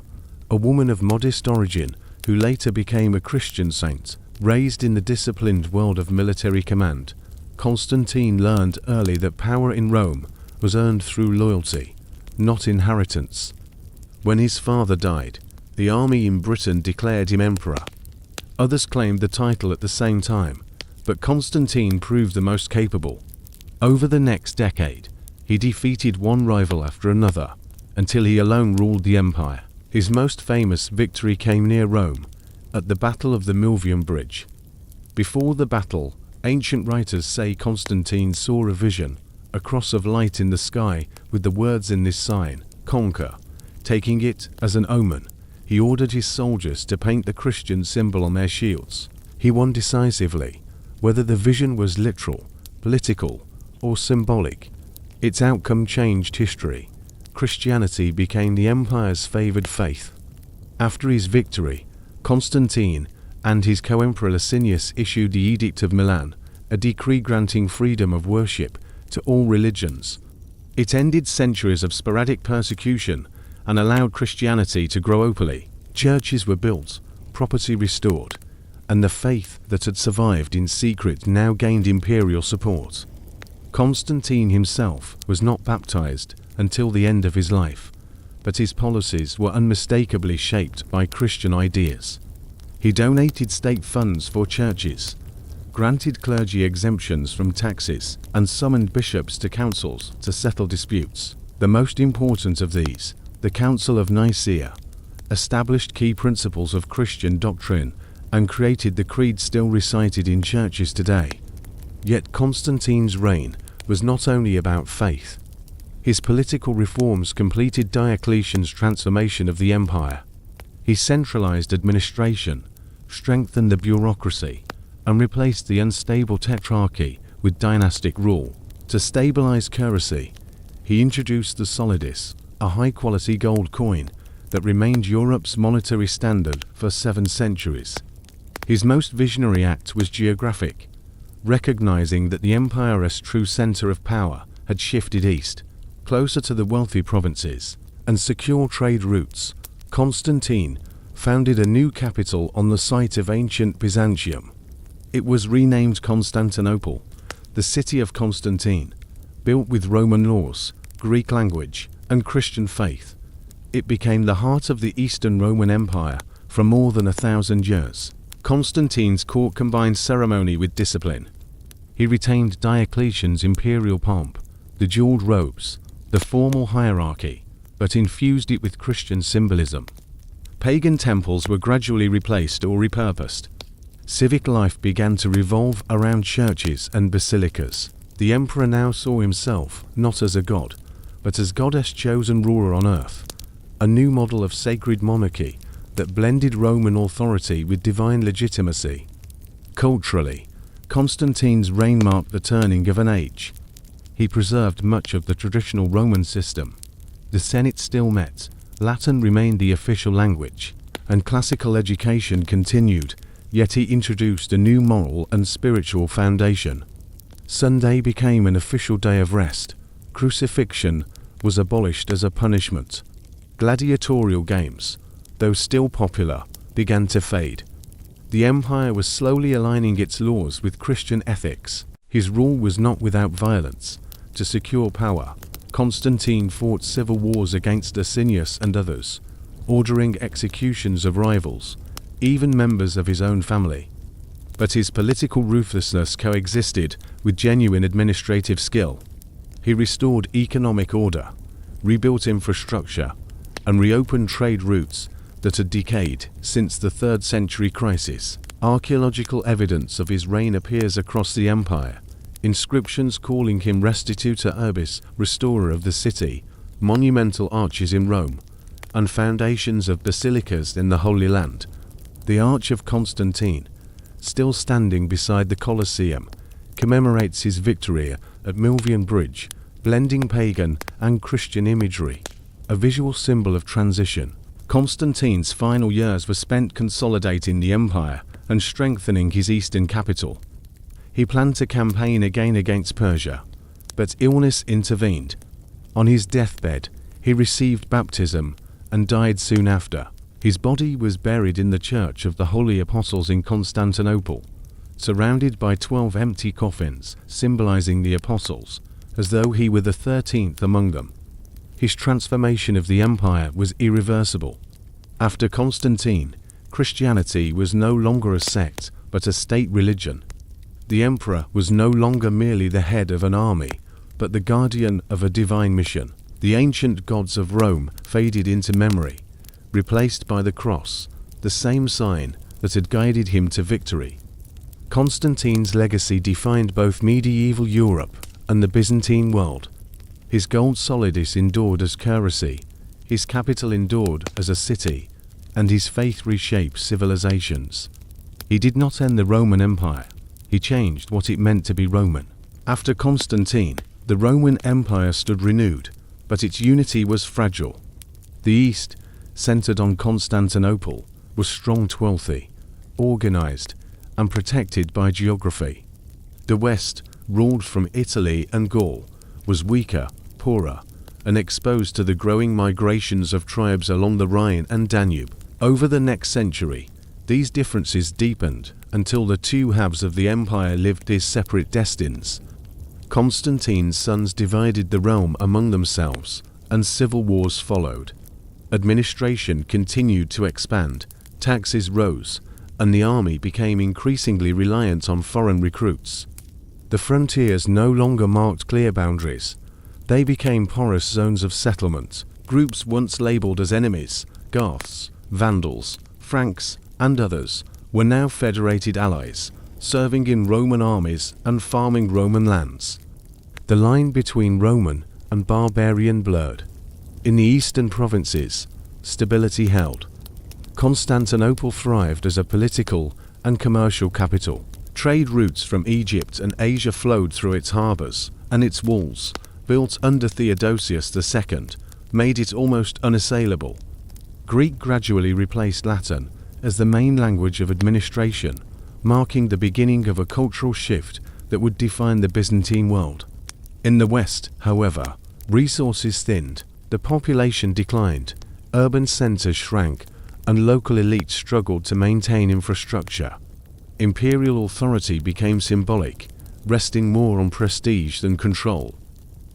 a woman of modest origin who later became a Christian saint. Raised in the disciplined world of military command, Constantine learned early that power in Rome was earned through loyalty, not inheritance. When his father died, the army in Britain declared him emperor. Others claimed the title at the same time, but Constantine proved the most capable. Over the next decade, he defeated one rival after another, until he alone ruled the empire. His most famous victory came near Rome, at the Battle of the Milvian Bridge. Before the battle, ancient writers say Constantine saw a vision, a cross of light in the sky with the words in this sign, "Conquer." Taking it as an omen, he ordered his soldiers to paint the Christian symbol on their shields. He won decisively. Whether the vision was literal, political, or symbolic, its outcome changed history. Christianity became the empire's favored faith. After his victory, Constantine and his co-emperor Licinius issued the Edict of Milan, a decree granting freedom of worship to all religions. It ended centuries of sporadic persecution and allowed Christianity to grow openly. Churches were built, property restored, and the faith that had survived in secret now gained imperial support. Constantine himself was not baptized until the end of his life, but his policies were unmistakably shaped by Christian ideas. He donated state funds for churches, granted clergy exemptions from taxes, and summoned bishops to councils to settle disputes. The most important of these, the Council of Nicaea, established key principles of Christian doctrine and created the creed still recited in churches today. Yet Constantine's reign was not only about faith. His political reforms completed Diocletian's transformation of the empire. He centralized administration, strengthened the bureaucracy, and replaced the unstable tetrarchy with dynastic rule. To stabilize currency, he introduced the solidus, a high-quality gold coin that remained Europe's monetary standard for 7 centuries. His most visionary act was geographic, recognizing that the empire's true center of power had shifted east, closer to the wealthy provinces, and secure trade routes. Constantine founded a new capital on the site of ancient Byzantium. It was renamed Constantinople, the city of Constantine, built with Roman laws, Greek language, and Christian faith. It became the heart of the Eastern Roman Empire for more than 1,000 years. Constantine's court combined ceremony with discipline. He retained Diocletian's imperial pomp, the jeweled robes, the formal hierarchy, but infused it with Christian symbolism. Pagan temples were gradually replaced or repurposed. Civic life began to revolve around churches and basilicas. The emperor now saw himself not as a god, but as God's chosen ruler on earth, a new model of sacred monarchy that blended Roman authority with divine legitimacy. Culturally, Constantine's reign marked the turning of an age. He preserved much of the traditional Roman system. The Senate still met, Latin remained the official language, and classical education continued, yet he introduced a new moral and spiritual foundation. Sunday became an official day of rest. Crucifixion was abolished as a punishment. Gladiatorial games, though still popular, began to fade. The empire was slowly aligning its laws with Christian ethics. His rule was not without violence. To secure power, Constantine fought civil wars against Licinius and others, ordering executions of rivals, even members of his own family. But his political ruthlessness coexisted with genuine administrative skill. He restored economic order, rebuilt infrastructure, and reopened trade routes that had decayed since the 3rd century crisis. Archaeological evidence of his reign appears across the empire. Inscriptions calling him Restituta Urbis, restorer of the city, monumental arches in Rome, and foundations of basilicas in the Holy Land. The Arch of Constantine, still standing beside the Colosseum, commemorates his victory at Milvian Bridge, blending pagan and Christian imagery, a visual symbol of transition. Constantine's final years were spent consolidating the empire and strengthening his eastern capital. He planned to campaign again against Persia, but illness intervened. On his deathbed, he received baptism and died soon after. His body was buried in the Church of the Holy Apostles in Constantinople, surrounded by 12 empty coffins, symbolizing the apostles, as though he were the 13th among them. His transformation of the empire was irreversible. After Constantine, Christianity was no longer a sect, but a state religion. The emperor was no longer merely the head of an army, but the guardian of a divine mission. The ancient gods of Rome faded into memory, replaced by the cross, the same sign that had guided him to victory. Constantine's legacy defined both medieval Europe and the Byzantine world. His gold solidus endured as currency, his capital endured as a city, and his faith reshaped civilizations. He did not end the Roman Empire, he changed what it meant to be Roman. After Constantine, the Roman Empire stood renewed, but its unity was fragile. The East, centered on Constantinople, was strong, wealthy, organized, and protected by geography. The West, ruled from Italy and Gaul, was weaker, poorer, and exposed to the growing migrations of tribes along the Rhine and Danube. Over the next century, these differences deepened until the two halves of the empire lived as separate destinies. Constantine's sons divided the realm among themselves, and civil wars followed. Administration continued to expand, taxes rose, and the army became increasingly reliant on foreign recruits. The frontiers no longer marked clear boundaries. They became porous zones of settlement. Groups once labeled as enemies, Goths, Vandals, Franks, and others, were now federated allies, serving in Roman armies and farming Roman lands. The line between Roman and barbarian blurred. In the eastern provinces, stability held. Constantinople thrived as a political and commercial capital. Trade routes from Egypt and Asia flowed through its harbors, and its walls, built under Theodosius II, made it almost unassailable. Greek gradually replaced Latin as the main language of administration, marking the beginning of a cultural shift that would define the Byzantine world. In the West, however, resources thinned, the population declined, urban centers shrank, and local elites struggled to maintain infrastructure. Imperial authority became symbolic, resting more on prestige than control.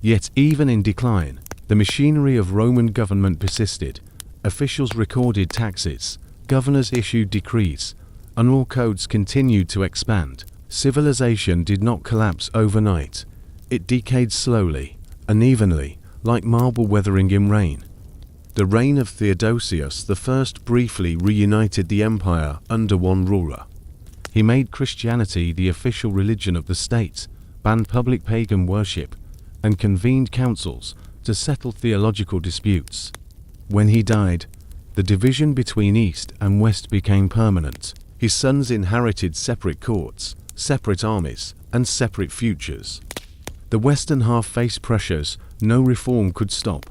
Yet even in decline, the machinery of Roman government persisted. Officials recorded taxes, governors issued decrees, and law codes continued to expand. Civilization did not collapse overnight. It decayed slowly, unevenly, like marble weathering in rain. The reign of Theodosius I briefly reunited the empire under one ruler. He made Christianity the official religion of the state, banned public pagan worship, and convened councils to settle theological disputes. When he died, the division between East and West became permanent. His sons inherited separate courts, separate armies, and separate futures. The western half faced pressures no reform could stop.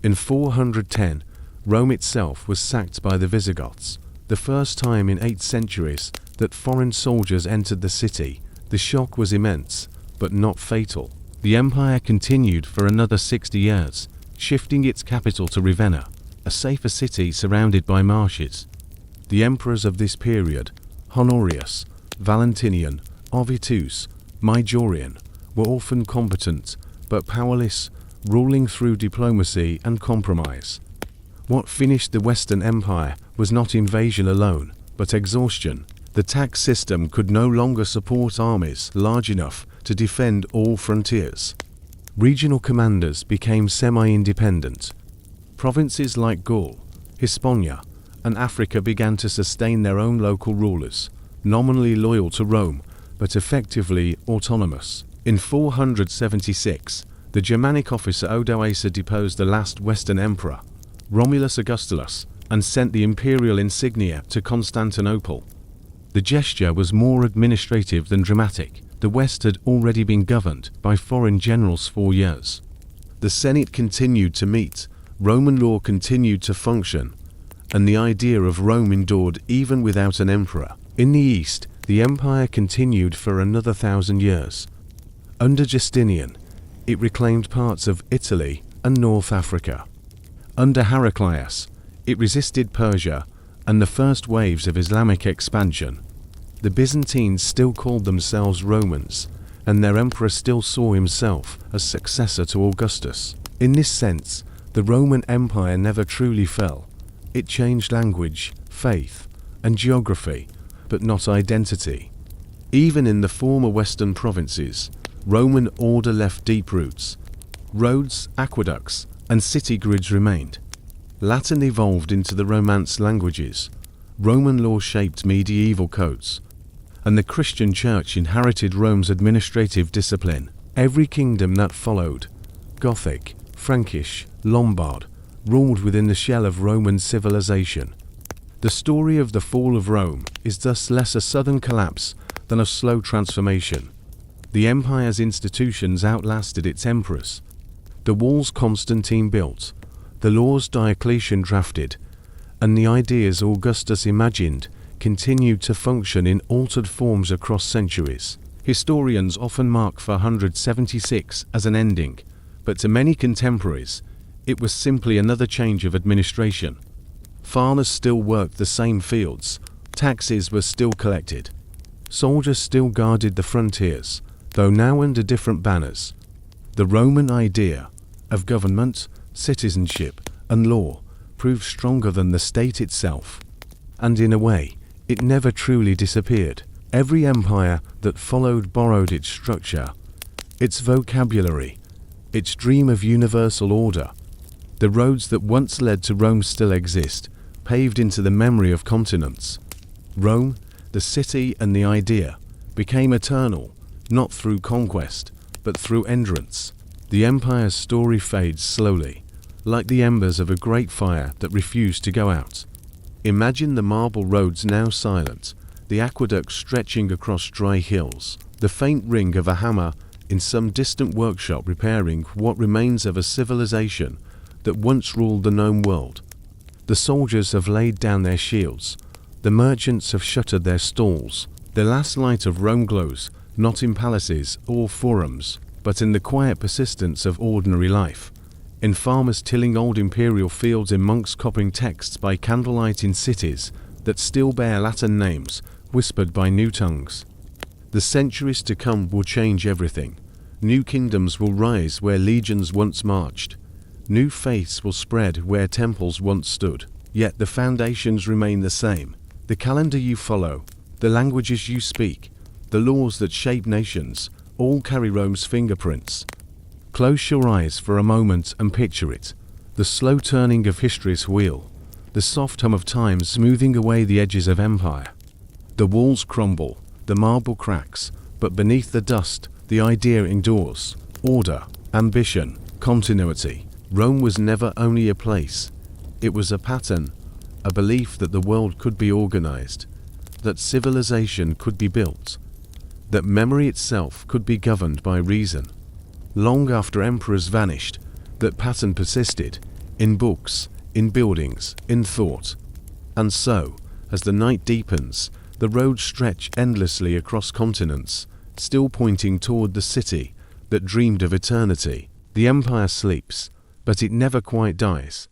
In 410, Rome itself was sacked by the Visigoths, the first time in 8 centuries that foreign soldiers entered the city. The shock was immense. but not fatal. The empire continued for another 60 years, shifting its capital to Ravenna, a safer city surrounded by marshes. The emperors of this period, Honorius, Valentinian, Avitus, Majorian, were often competent but powerless, ruling through diplomacy and compromise. What finished the Western Empire was not invasion alone, but exhaustion. The tax system could no longer support armies large enough to defend all frontiers. Regional commanders became semi-independent. Provinces like Gaul, Hispania, and Africa began to sustain their own local rulers, nominally loyal to Rome, but effectively autonomous. In 476, the Germanic officer Odoacer deposed the last Western emperor, Romulus Augustulus, and sent the imperial insignia to Constantinople. The gesture was more administrative than dramatic. The West had already been governed by foreign generals for years. The Senate continued to meet, Roman law continued to function, and the idea of Rome endured even without an emperor. In the East, the empire continued for another 1,000 years. Under Justinian, it reclaimed parts of Italy and North Africa. Under Heraclius, it resisted Persia and the first waves of Islamic expansion. The Byzantines still called themselves Romans, and their emperor still saw himself as successor to Augustus. In this sense, the Roman Empire never truly fell. It changed language, faith, and geography, but not identity. Even in the former Western provinces, Roman order left deep roots. Roads, aqueducts, and city grids remained. Latin evolved into the Romance languages. Roman law shaped medieval codes, and the Christian Church inherited Rome's administrative discipline. Every kingdom that followed, Gothic, Frankish, Lombard, ruled within the shell of Roman civilization. The story of the fall of Rome is thus less a sudden collapse than a slow transformation. The empire's institutions outlasted its emperors. The walls Constantine built, the laws Diocletian drafted, and the ideas Augustus imagined continued to function in altered forms across centuries. Historians often mark 476 as an ending, but to many contemporaries, it was simply another change of administration. Farmers still worked the same fields, taxes were still collected. Soldiers still guarded the frontiers, though now under different banners. The Roman idea of government, citizenship, and law proved stronger than the state itself. And in a way, it never truly disappeared. Every empire that followed borrowed its structure, its vocabulary, its dream of universal order. The roads that once led to Rome still exist, paved into the memory of continents. Rome, the city and the idea, became eternal, not through conquest, but through endurance. The empire's story fades slowly, like the embers of a great fire that refused to go out. Imagine the marble roads now silent, the aqueducts stretching across dry hills, the faint ring of a hammer in some distant workshop repairing what remains of a civilization that once ruled the known world. The soldiers have laid down their shields, the merchants have shuttered their stalls. The last light of Rome glows, not in palaces or forums, but in the quiet persistence of ordinary life. In farmers tilling old imperial fields, in monks copying texts by candlelight, in cities that still bear Latin names, whispered by new tongues. The centuries to come will change everything. New kingdoms will rise where legions once marched. New faiths will spread where temples once stood. Yet the foundations remain the same. The calendar you follow, the languages you speak, the laws that shape nations, all carry Rome's fingerprints. Close your eyes for a moment and picture it. The slow turning of history's wheel, the soft hum of time smoothing away the edges of empire. The walls crumble, the marble cracks, but beneath the dust, the idea endures. Order, ambition, continuity. Rome was never only a place. It was a pattern, a belief that the world could be organized, that civilization could be built, that memory itself could be governed by reason. Long after emperors vanished, that pattern persisted, in books, in buildings, in thought. And so, as the night deepens, the roads stretch endlessly across continents, still pointing toward the city that dreamed of eternity. The empire sleeps, but it never quite dies.